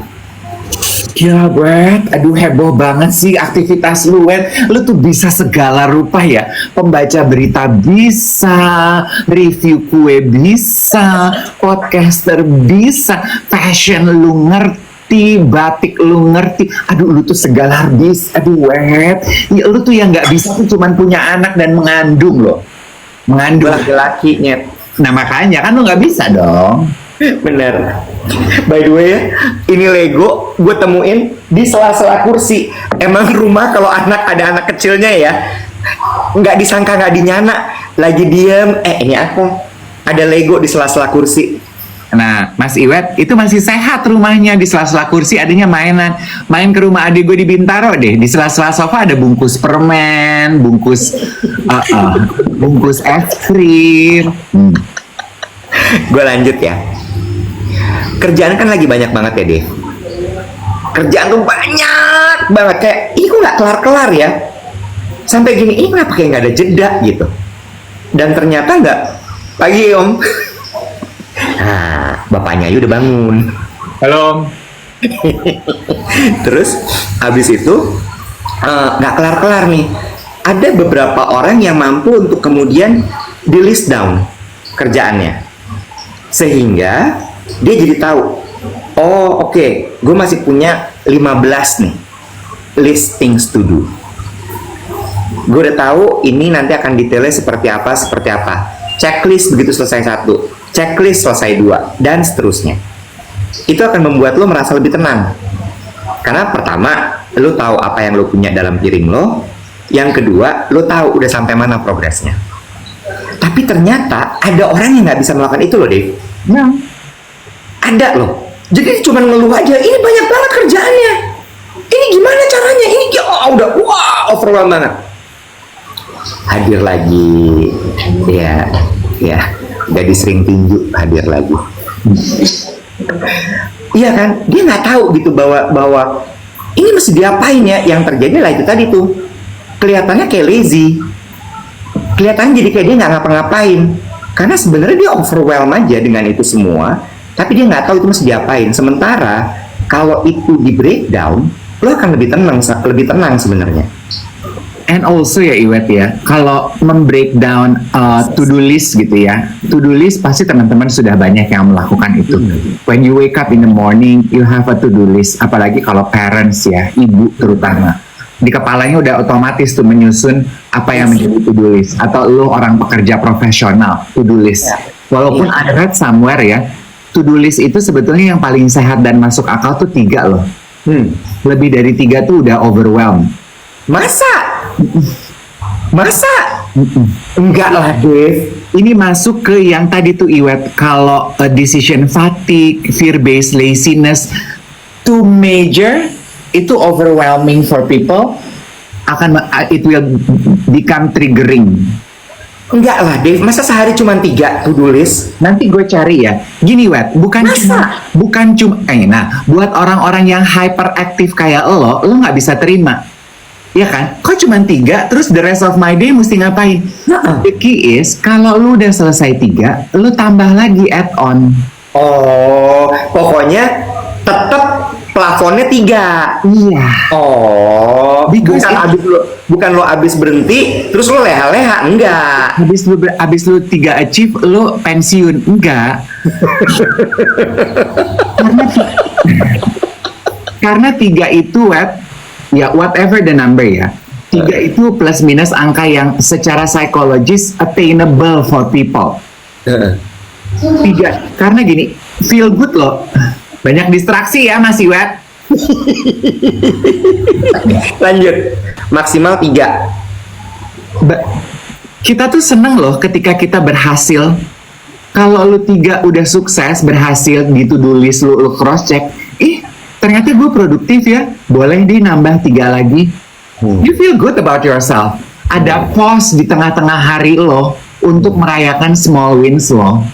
S1: Gila, Wet. Aduh, heboh banget sih aktivitas lu, Wet. Lu tuh bisa segala rupa ya. Pembaca berita bisa, review kue bisa, podcaster bisa, fashion lu ngerti, batik lu ngerti. Aduh, lu tuh segala bis. Aduh, Wet. Ya, lu tuh yang nggak bisa tuh cuman punya anak dan mengandung loh. Mengandung
S2: Laki-laki nyet.
S1: Nah, makanya kan lu nggak bisa dong.
S2: Bener. By the way ya, ini Lego gue temuin di sela-sela kursi. Emang rumah kalau ada anak kecilnya ya, nggak disangka nggak dinyana, lagi diem. Ini apa? Ada Lego di sela-sela kursi.
S1: Nah, Mas Iwet, itu masih sehat rumahnya. Di sela-sela kursi adanya mainan. Main ke rumah adik gue di Bintaro deh. Di sela-sela sofa ada bungkus permen, bungkus Bungkus es krim.
S2: Gue lanjut ya. Kerjaan kan lagi banyak banget ya, Dev. Kerjaan tuh banyak banget. Kayak, ini kok nggak kelar-kelar ya? Sampai gini, ini kenapa kayak nggak ada jeda gitu? Dan ternyata nggak. Pagi, Om. Nah, bapaknya Ayu udah bangun.
S1: Halo.
S2: Terus, habis itu, nggak kelar-kelar nih. Ada beberapa orang yang mampu untuk kemudian di list down kerjaannya. Sehingga dia jadi tahu, oh oke, gue masih punya 15 nih list things to do. Gue udah tahu ini nanti akan detailnya seperti apa. Checklist begitu selesai 1, checklist selesai 2, dan seterusnya. Itu akan membuat lo merasa lebih tenang. Karena pertama, lo tahu apa yang lo punya dalam piring lo. Yang kedua, lo tahu udah sampai mana progresnya. Tapi ternyata ada orang yang nggak bisa melakukan itu loh, Dave.
S1: Nah,
S2: Ada loh. Jadi cuma ngeluh aja, ini banyak banget kerjaannya. Ini gimana caranya? Ini udah overwhelmed banget. Hadir lagi, ya, gadis ring tinju hadir lagi. Iya kan? Dia nggak tahu gitu bahwa ini mesti diapain ya. Yang terjadi lah itu tadi tuh. Kelihatannya kayak lazy. Kelihatannya jadi kayak dia nggak ngapa-ngapain. Karena sebenarnya dia overwhelmed aja dengan itu semua. Tapi dia nggak tahu itu mesti diapain. Sementara kalau itu di breakdown, lo akan lebih tenang sebenarnya.
S1: and also ya Iwet ya, kalau membreakdown to-do list gitu ya, to-do list pasti teman-teman sudah banyak yang melakukan itu. When you wake up in the morning, you have a to-do list. Apalagi kalau parents ya, ibu terutama. Di kepalanya udah otomatis tuh menyusun apa yang menjadi to-do list. Atau lo orang pekerja profesional, to-do list. Walaupun I read somewhere ya, to-do list itu sebetulnya yang paling sehat dan masuk akal tuh 3 loh. Lebih dari 3 tuh udah overwhelmed.
S2: Masa? Enggak lah, Dev.
S1: Ini masuk ke yang tadi tuh Iwet, kalau decision fatigue, fear-based laziness, too major, itu overwhelming for people, it will become triggering.
S2: Enggak lah, Dev. Masa sehari cuma 3 to-do list?
S1: Nanti gue cari ya. Gini Wet, bukan cuma, nah, buat orang-orang yang hyperactive kayak lo nggak bisa terima. Ya kan? Kok cuma 3, terus the rest of my day mesti ngapain? The key is, kalau lu udah selesai 3, lu tambah lagi add-on.
S2: Oh, pokoknya tetap plafonnya 3.
S1: Iya.
S2: Oh,
S1: Because
S2: bukan lo abis berhenti, terus lo leha-leha, enggak.
S1: Habis lu 3 achieve, lu pensiun. Enggak. Karena 3 itu, Wet, ya whatever the number ya, 3 itu plus minus angka yang secara psikologis attainable for people. 3, karena gini, feel good loh. Banyak distraksi ya Mas Iwet.
S2: Lanjut, maksimal 3.
S1: Kita tuh seneng loh ketika kita berhasil. Kalau lu 3 udah sukses, berhasil di to-do list lu cross check, ternyata gue produktif ya, boleh nambah 3 lagi. You feel good about yourself. Ada pause di tengah-tengah hari lo untuk merayakan small wins lo.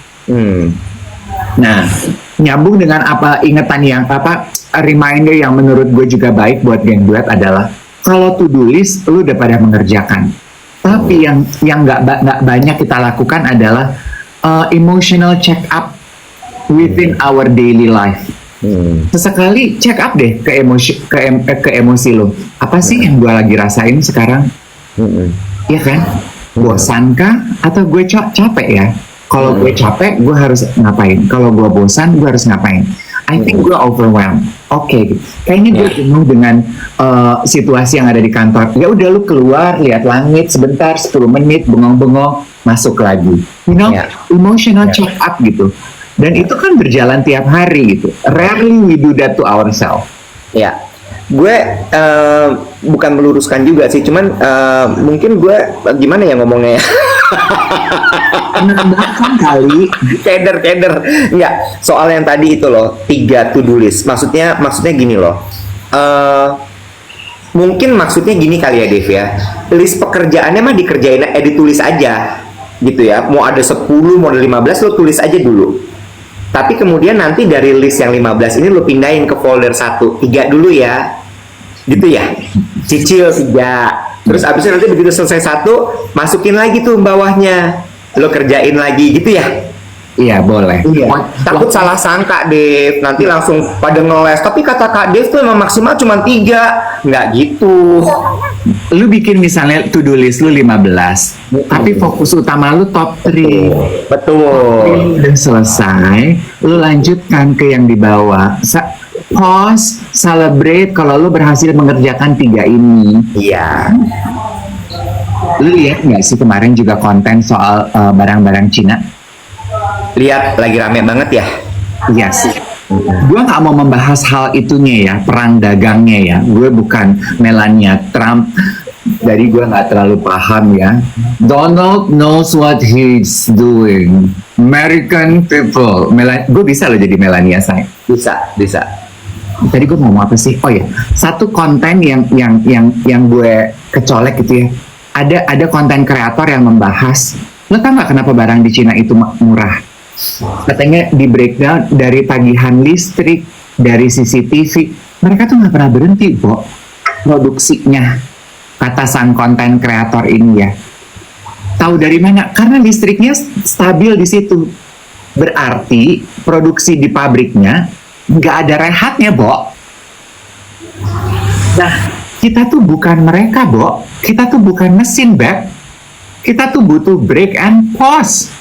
S1: Nah, nyambung dengan ingatan yang reminder yang menurut gue juga baik buat geng duet adalah kalau to-do list lu udah pada mengerjakan. Tapi yang nggak banyak kita lakukan adalah emotional check up within our daily life. Sesekali check up deh ke emosi lo. Apa sih yang gue lagi rasain sekarang? Iya kan? Bosankah atau gue capek ya? Kalau gue capek, gue harus ngapain? Kalau gue bosan, gue harus ngapain? I think gue overwhelmed. Oke, kayaknya gue jenuh dengan situasi yang ada di kantor. Ya udah lu keluar, lihat langit sebentar, 10 menit, bengong-bengong, masuk lagi. You know, emotional check up gitu. Dan itu kan berjalan tiap hari gitu. Rarely we do that to ourselves.
S2: Ya, gue bukan meluruskan juga sih, cuman mungkin gue gimana ya ngomongnya ya?
S1: Menambahkan kali.
S2: Keder, enggak. Soal yang tadi itu loh, 3 to-do list. Maksudnya gini loh. Mungkin maksudnya gini kali ya Dev ya. List pekerjaannya mah ditulis aja gitu ya. Mau ada 10, mau ada 15 lo tulis aja dulu. Tapi kemudian nanti dari list yang 15 ini lo pindahin ke folder 1, 3 dulu ya. Gitu ya. Cicil 3. Terus abisnya nanti begitu selesai 1, masukin lagi tuh bawahnya. Lo kerjain lagi gitu ya.
S1: Iya, boleh.
S2: Iya. Takut salah sangka Dev, nanti langsung pada ngeles. Tapi kata Kak Dev tuh emang maksimal cuma 3. Nggak gitu.
S1: Lu bikin misalnya to-do list lu 15, tapi fokus utama lu top 3.
S2: Betul.
S1: Udah selesai, lu lanjutkan ke yang di bawah. Pause, celebrate kalau lu berhasil mengerjakan 3 ini.
S2: Iya.
S1: Lu lihat nggak sih kemarin juga konten soal barang-barang Cina?
S2: Lihat lagi rame banget ya.
S1: Yes. Gue nggak mau membahas hal itunya ya, perang dagangnya ya. Gue bukan Melania Trump, jadi gue nggak terlalu paham ya. Donald knows what he's doing. American people. Gue bisa loh jadi Melania saya.
S2: Bisa.
S1: Tadi gue mau ngomong apa sih? Oh ya, satu konten yang gue kecolek gitu ya. Ada konten kreator yang membahas. Lo tau nggak kenapa barang di Cina itu murah? Katanya di breakdown dari tagihan listrik, dari CCTV, mereka tuh nggak pernah berhenti, Bo, produksinya. Kata sang konten kreator ini ya. Tahu dari mana? Karena listriknya stabil di situ. Berarti produksi di pabriknya nggak ada rehatnya, Bo. Nah, kita tuh bukan mereka, Bo. Kita tuh bukan mesin, Beb. Kita tuh butuh break and pause.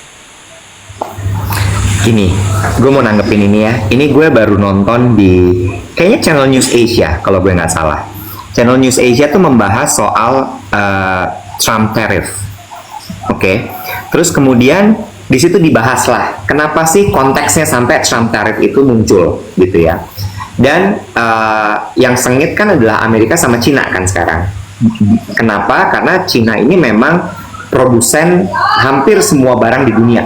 S2: Gini, gue mau nanggepin ini ya. Ini gue baru nonton di kayaknya channel News Asia kalau gue nggak salah. Channel News Asia tuh membahas soal Trump tariff. Oke. Terus kemudian di situ dibahas lah kenapa sih konteksnya sampai Trump tariff itu muncul gitu ya. Dan yang sengit kan adalah Amerika sama Cina kan sekarang. Kenapa? Karena Cina ini memang produsen hampir semua barang di dunia.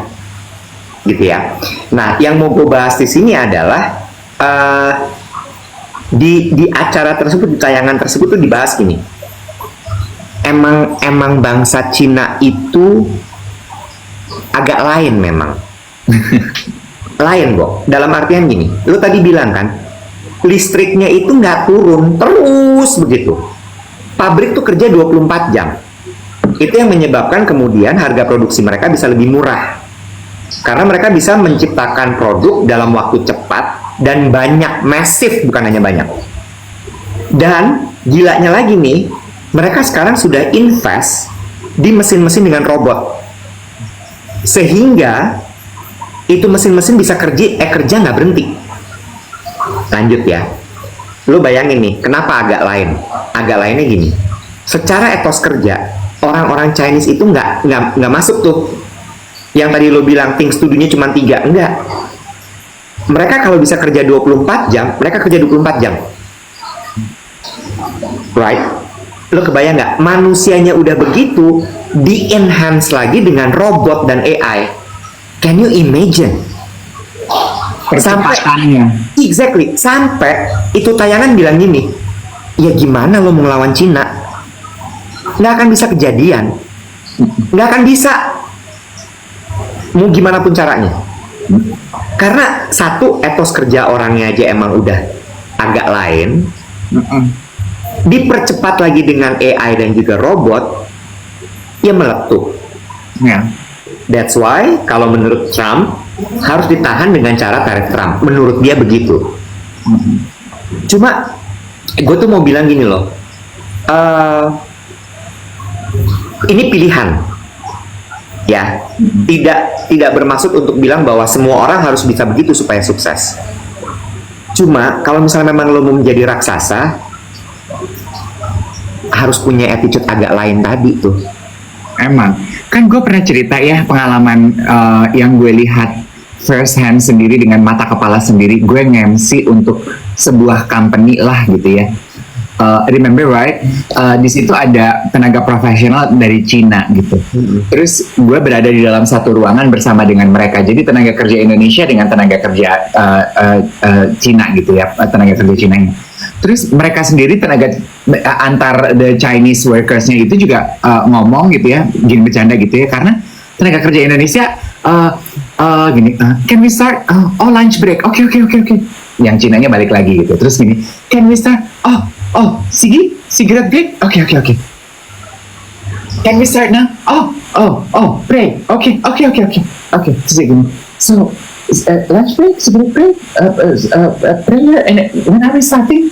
S2: Gitu ya. Nah, yang mau gue bahas di sini adalah di acara tersebut, di tayangan tersebut tuh dibahas gini. Emang bangsa Cina itu agak lain memang. Lain, Bo. Dalam artian gini, lu tadi bilang kan, listriknya itu nggak turun terus begitu. Pabrik tuh kerja 24 jam. Itu yang menyebabkan kemudian harga produksi mereka bisa lebih murah. Karena mereka bisa menciptakan produk dalam waktu cepat dan banyak, masif, bukan hanya banyak. Dan gilanya lagi nih, mereka sekarang sudah invest di mesin-mesin dengan robot. Sehingga itu mesin-mesin bisa kerja nggak berhenti. Lanjut ya. Lo bayangin nih, kenapa agak lain? Agak lainnya gini. Secara etos kerja, orang-orang Chinese itu nggak masuk tuh. Yang tadi lo bilang things to do-nya cuma 3, enggak. Mereka kalau bisa kerja 24 jam, mereka kerja 24 jam. Right? Lo kebayang nggak? Manusianya udah begitu, di-enhance lagi dengan robot dan AI. Can you imagine?
S1: Percepatannya.
S2: Exactly. Sampai itu tayangan bilang gini, ya gimana lo mau ngelawan Cina? Nggak akan bisa kejadian. Nggak akan bisa. Mau gimana pun caranya. Karena satu, etos kerja orangnya aja emang udah agak lain. Dipercepat lagi dengan AI dan juga robot, ya meletup.
S1: Ya.
S2: That's why kalau menurut Trump harus ditahan dengan cara tarif Trump. Menurut dia begitu. Cuma gue tuh mau bilang gini loh. Ini pilihan. Ya, tidak bermaksud untuk bilang bahwa semua orang harus bisa begitu supaya sukses. Cuma kalau misalnya memang lo mau menjadi raksasa, harus punya attitude agak lain tadi tuh.
S1: Emang, kan gue pernah cerita ya pengalaman yang gue lihat first hand sendiri dengan mata kepala sendiri. Gue nge-MC untuk sebuah company lah gitu ya. remember right, di situ ada tenaga profesional dari Cina gitu. Terus gue berada di dalam satu ruangan bersama dengan mereka. Jadi tenaga kerja Indonesia dengan tenaga kerja Cina gitu ya, tenaga kerja Cina. Terus mereka sendiri antar the Chinese workersnya itu juga ngomong gitu ya, gini bercanda gitu ya, karena tenaga kerja Indonesia gini, can we start? Oh lunch break, oke. Yang Cinanya balik lagi gitu, terus gini, can we start? Oh cigarette break, oke. Can we start now? Oh break, oke. Terus gini, so lunch break, cigarette break, prayer, and when are we starting?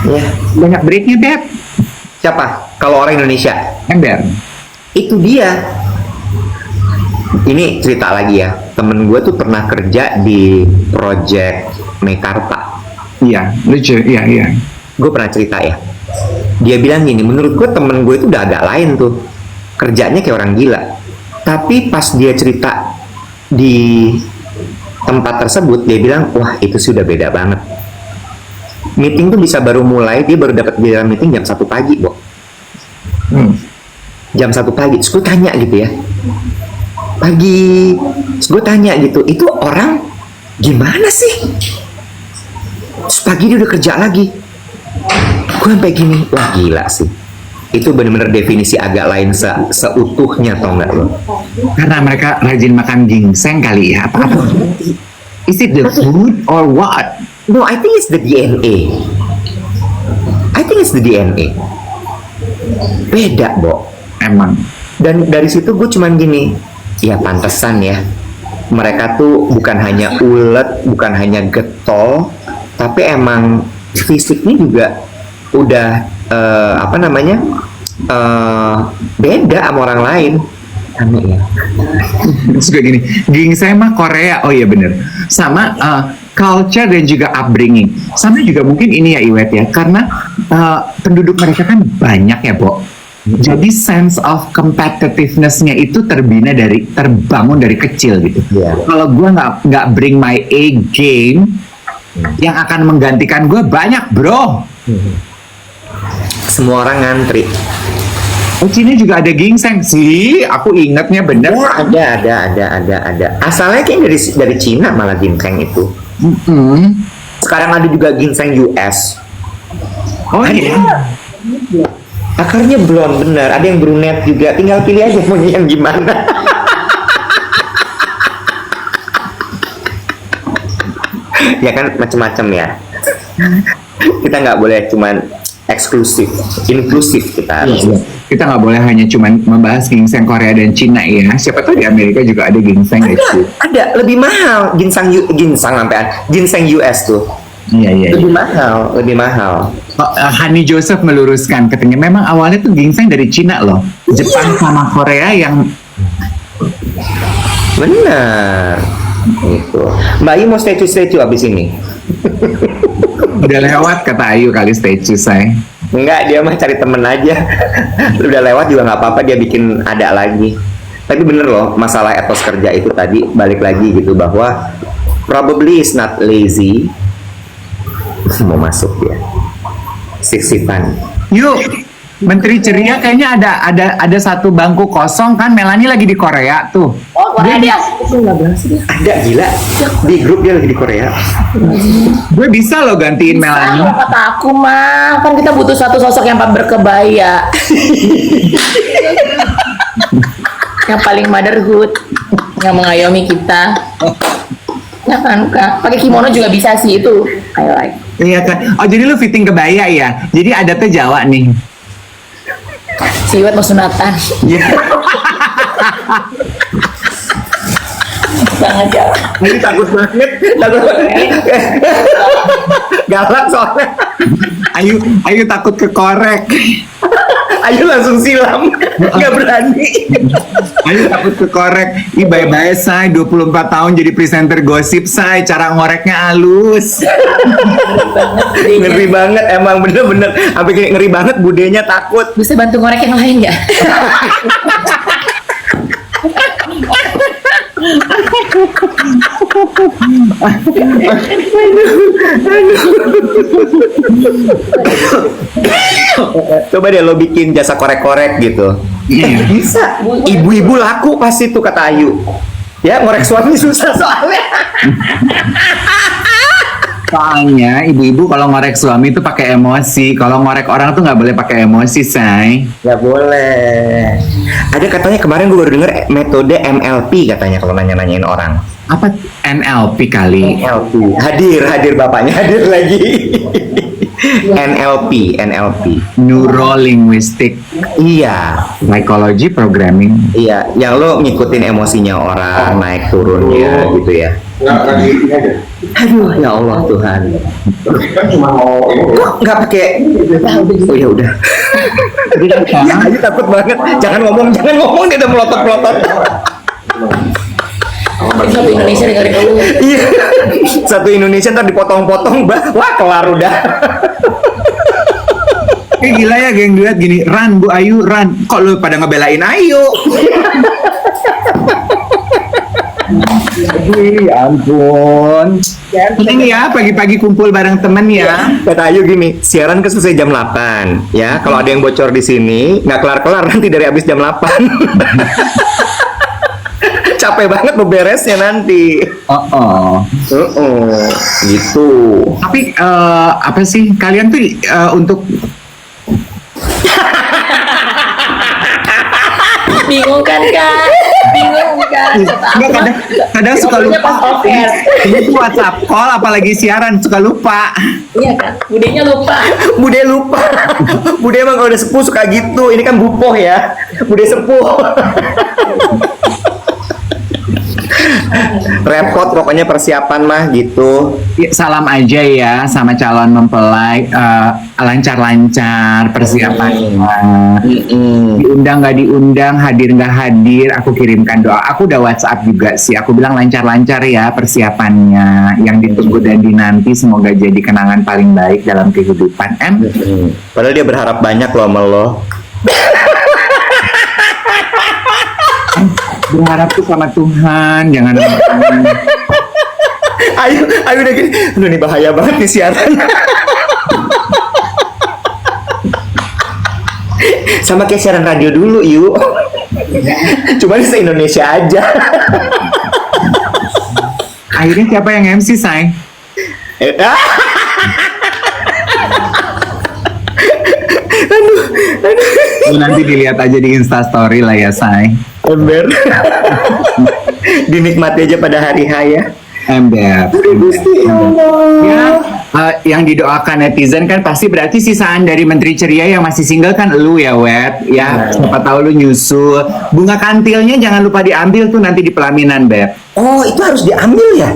S2: Ya.
S1: Banyak breaknya, Beb.
S2: Siapa? Kalau orang Indonesia?
S1: Ember.
S2: Itu dia. Ini cerita lagi ya. Temen gue tuh pernah kerja di project Mekarta.
S1: Iya, lucu. Iya.
S2: Gue pernah cerita ya. Dia bilang gini, menurut gue temen gue itu udah agak lain tuh. Kerjanya kayak orang gila. Tapi pas dia cerita di tempat tersebut, dia bilang, wah itu sih udah beda banget. Meeting tuh bisa baru mulai, dia baru dapat giliran meeting jam 1 pagi, Bo. Jam 1 pagi, terus gue tanya gitu ya. Terus gue tanya gitu, itu orang gimana sih? Terus pagi dia udah kerja lagi. Gue sampai gini, wah gila sih. Itu bener-bener definisi agak lain seutuhnya, tau nggak lo?
S1: Karena mereka rajin makan ginseng kali ya. Apa? Is it the food or what?
S2: No, I think it's the DNA. Beda, Bo.
S1: Emang.
S2: Dan dari situ gue cuman gini, ya pantesan ya. Mereka tuh bukan hanya ulet, bukan hanya getol, tapi emang fisiknya juga udah beda sama orang lain. Aneh ya.
S1: Terus gue gini, ginseng mah Korea. Oh iya bener. Sama culture dan juga upbringing. Sama juga mungkin ini ya Iwet ya, karena penduduk mereka kan banyak ya, Bo. Jadi sense of competitiveness-nya itu terbangun dari kecil gitu.
S2: Yeah.
S1: Kalau gue nggak bring my A game, yang akan menggantikan gue banyak, bro.
S2: Semua orang ngantri.
S1: Oh, Cina juga ada ginseng sih. Aku ingatnya bener.
S2: Ada. Asalnya kayak dari Cina malah ginseng itu. Sekarang ada juga ginseng US.
S1: Oh iya.
S2: Akarnya blonde bener. Ada yang brunette juga. Tinggal pilih aja mau yang gimana. Ya kan macam-macam ya. Kita nggak boleh cuman eksklusif, inklusif kita harus.
S1: Kita nggak boleh hanya cuman membahas ginseng Korea dan Cina ya. Siapa tahu di Amerika juga ada ginseng gitu.
S2: Ada lebih mahal ginseng US tuh.
S1: Iya.
S2: Lebih mahal.
S1: Hani Joseph meluruskan, katanya memang awalnya tuh ginseng dari Cina loh. Jepang sama Korea yang
S2: Benar. Itu. Mbak Ayu mau statue abis ini?
S1: udah lewat kata Ayu kali statue saya.
S2: Enggak, dia mah cari temen aja. Udah lewat juga nggak apa-apa, dia bikin ada lagi. Tapi bener loh, masalah etos kerja itu tadi balik lagi gitu, bahwa probably is not lazy. Mau masuk ya. Sik-sikan.
S1: Yuk, Menteri Ceria kayaknya ada satu bangku kosong kan. Melanie lagi di Korea tuh.
S3: Oh, Korea dia.
S2: Ada, gila. Di grup dia lagi di Korea.
S1: Gue bisa loh gantiin Melanie.
S3: Kalau kata aku mah, kan kita butuh satu sosok yang berkebaya. Yang paling motherhood, yang mengayomi kita. Ya kan, Kak. Pakai kimono juga bisa sih itu. I like.
S1: Iya kan. Oh jadi lu fitting kebaya ya. Jadi adatnya Jawa nih.
S3: Si Iwet mau sunatan.
S1: Iya.
S3: Banget ya.
S2: Ini takut banget. Galak soalnya.
S1: Ayu takut kekorek.
S2: Ayu langsung silam. Gak berani.
S1: Ayu takut kekorek. Ih bye-bye say, 24 tahun jadi presenter gosip say. Cara ngoreknya halus.
S2: Ngeri banget, emang bener-bener. Sampai kayak ngeri banget, budenya takut.
S3: Bisa bantu ngorek yang lain nggak?
S2: Coba deh lo bikin jasa korek-korek gitu.
S1: Iya.
S2: Bisa. Ibu-ibu laku pasti tuh kata Ayu. Ya ngorek suami susah soalnya.
S1: Soalnya ibu-ibu kalau ngorek suami itu pakai emosi. Kalau ngorek orang tuh nggak boleh pakai emosi, say.
S2: Gak boleh. Ada katanya kemarin gue baru denger metode MLP katanya kalau nanya-nanyain orang.
S1: Apa NLP kali?
S2: NLP. Hadir bapaknya hadir lagi. NLP.
S1: Neuro Linguistic
S2: Iya,
S1: Psychology Programming.
S2: iya. Yang lo ngikutin emosinya orang naik turunnya gitu ya. Aduh, ya Allah Tuhan. Kok nggak pakai? Oh ya udah. Ya, Ayu takut banget. Jangan ngomong dia udah melotot.
S3: Satu Indonesia dengerin dulu.
S2: Iya. Satu Indonesia ntar dipotong-potong, wah kelar udah.
S1: Gila ya geng duet gini, Ran, Bu Ayu, Ran. Kok lu pada ngebelain Ayu? Ya ampun. Ini ya pagi-pagi kumpul bareng temen ya.
S2: Kata Ayu gini, siaran kan selesai jam 8 ya. Kalau ada yang bocor di sini nggak kelar-kelar nanti dari habis jam 8. Capek banget beberesnya nanti. Gitu.
S1: Tapi apa sih kalian tuh untuk
S3: Bingung kan Kak? Bingung kan?
S1: Enggak, kadang suka lupa. Ini tuh WhatsApp call apalagi siaran suka lupa.
S3: Iya kan? Budenya lupa.
S2: Bude lupa. Bude emang kalau udah sepuh suka gitu. Ini kan bupoh ya. Bude sepuh. Repot pokoknya persiapan mah gitu.
S1: Ya, salam aja ya sama calon mempelai, lancar-lancar persiapannya. Diundang nggak diundang, hadir nggak hadir, aku kirimkan doa. Aku udah WhatsApp juga sih. Aku bilang lancar-lancar ya persiapannya. Yang ditunggu dan dinanti semoga jadi kenangan paling baik dalam kehidupan.
S2: Padahal dia berharap banyak loh sama lo.
S1: Berharap tuh sama Tuhan, jangan.
S2: Ayo udah gini. Aduh ini bahaya banget nih siaran. Sama kayak siaran radio dulu yuk. Cuma di se-Indonesia aja.
S1: Akhirnya siapa yang MC, Say? Lu nanti dilihat aja di Instastory lah ya, Say.
S2: Ember. Dinikmati aja pada hari haya.
S1: Ember. Ya, yang didoakan netizen kan pasti berarti sisaan dari Menteri Ceria yang masih single kan lu ya, Wet. Ya, siapa tahu lu nyusul. Bunga kantilnya jangan lupa diambil tuh nanti di pelaminan, Beb.
S2: Oh, itu harus diambil ya?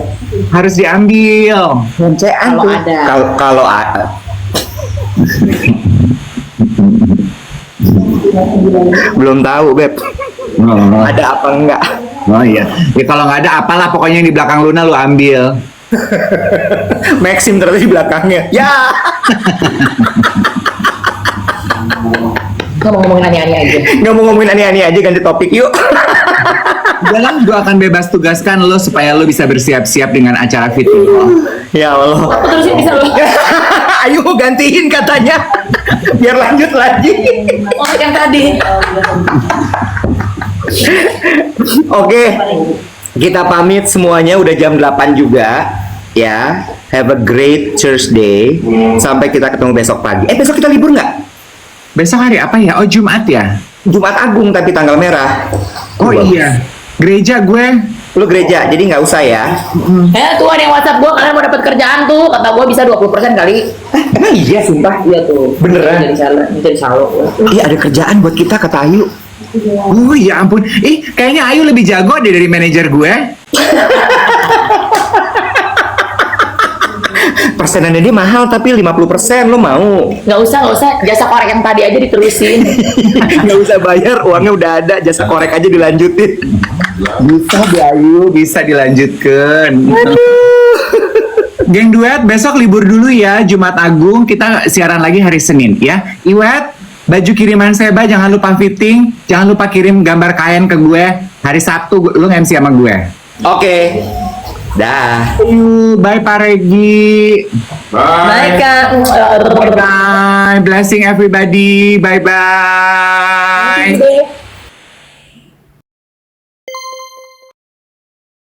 S1: Harus diambil.
S2: Boncean
S3: Kalau
S2: tuh.
S3: ada.
S2: Kalau ada. Belum tahu, Beb.
S1: Oh,
S2: Ada apa enggak?
S1: oh iya. Ya kalau nggak ada apalah pokoknya yang di belakang Luna lu ambil.
S2: Maxim ternyata di belakangnya. Ya.
S3: Nggak mau ngomongin aneh-aneh aja.
S2: Nggak mau ngomongin aneh-aneh aja, ganti topik yuk.
S1: Dalam gue akan bebas tugaskan lo supaya lo bisa bersiap-siap dengan acara fit lo.
S2: Ya Allah.
S3: Aku terusin bisa loh.
S2: Ayo gantiin katanya. Biar lanjut lagi.
S3: Oh yang tadi.
S2: Oke. Kita pamit semuanya, udah jam 8 juga. Ya. Have a great Thursday. Sampai kita ketemu besok pagi. Besok kita libur nggak?
S1: Besok hari apa ya? Oh, Jumat ya?
S2: Jumat Agung tapi tanggal merah.
S1: Oh iya. Gereja gue.
S2: Lu gereja, jadi nggak usah ya.
S3: Tuh ada yang WhatsApp gue, kalian mau dapat kerjaan tuh. Kata gue bisa 20% kali.
S2: Emang iya sumpah?
S3: Iya tuh.
S2: Beneran?
S3: Jadi salo.
S2: Iya ada kerjaan buat kita kata Ayu.
S1: Oh ya ampun. Kayaknya Ayu lebih jago deh dari manajer gue.
S2: Persenannya dia mahal tapi 50%, lo mau?
S3: Nggak usah. Jasa korek yang tadi aja diterusin.
S2: Nggak usah bayar, uangnya udah ada, jasa korek aja dilanjutin.
S1: Bisa deh Ayu, bisa dilanjutkan. Geng duet, besok libur dulu ya, Jumat Agung. Kita siaran lagi hari Senin ya. Iwet, Baju kiriman Seba jangan lupa fitting, jangan lupa kirim gambar kain ke gue. Hari Sabtu lu MC sama gue.
S2: Oke. Dah.
S1: Bye Pak Regi.
S3: Bye Kak.
S1: Bye. Blessing everybody. Bye bye.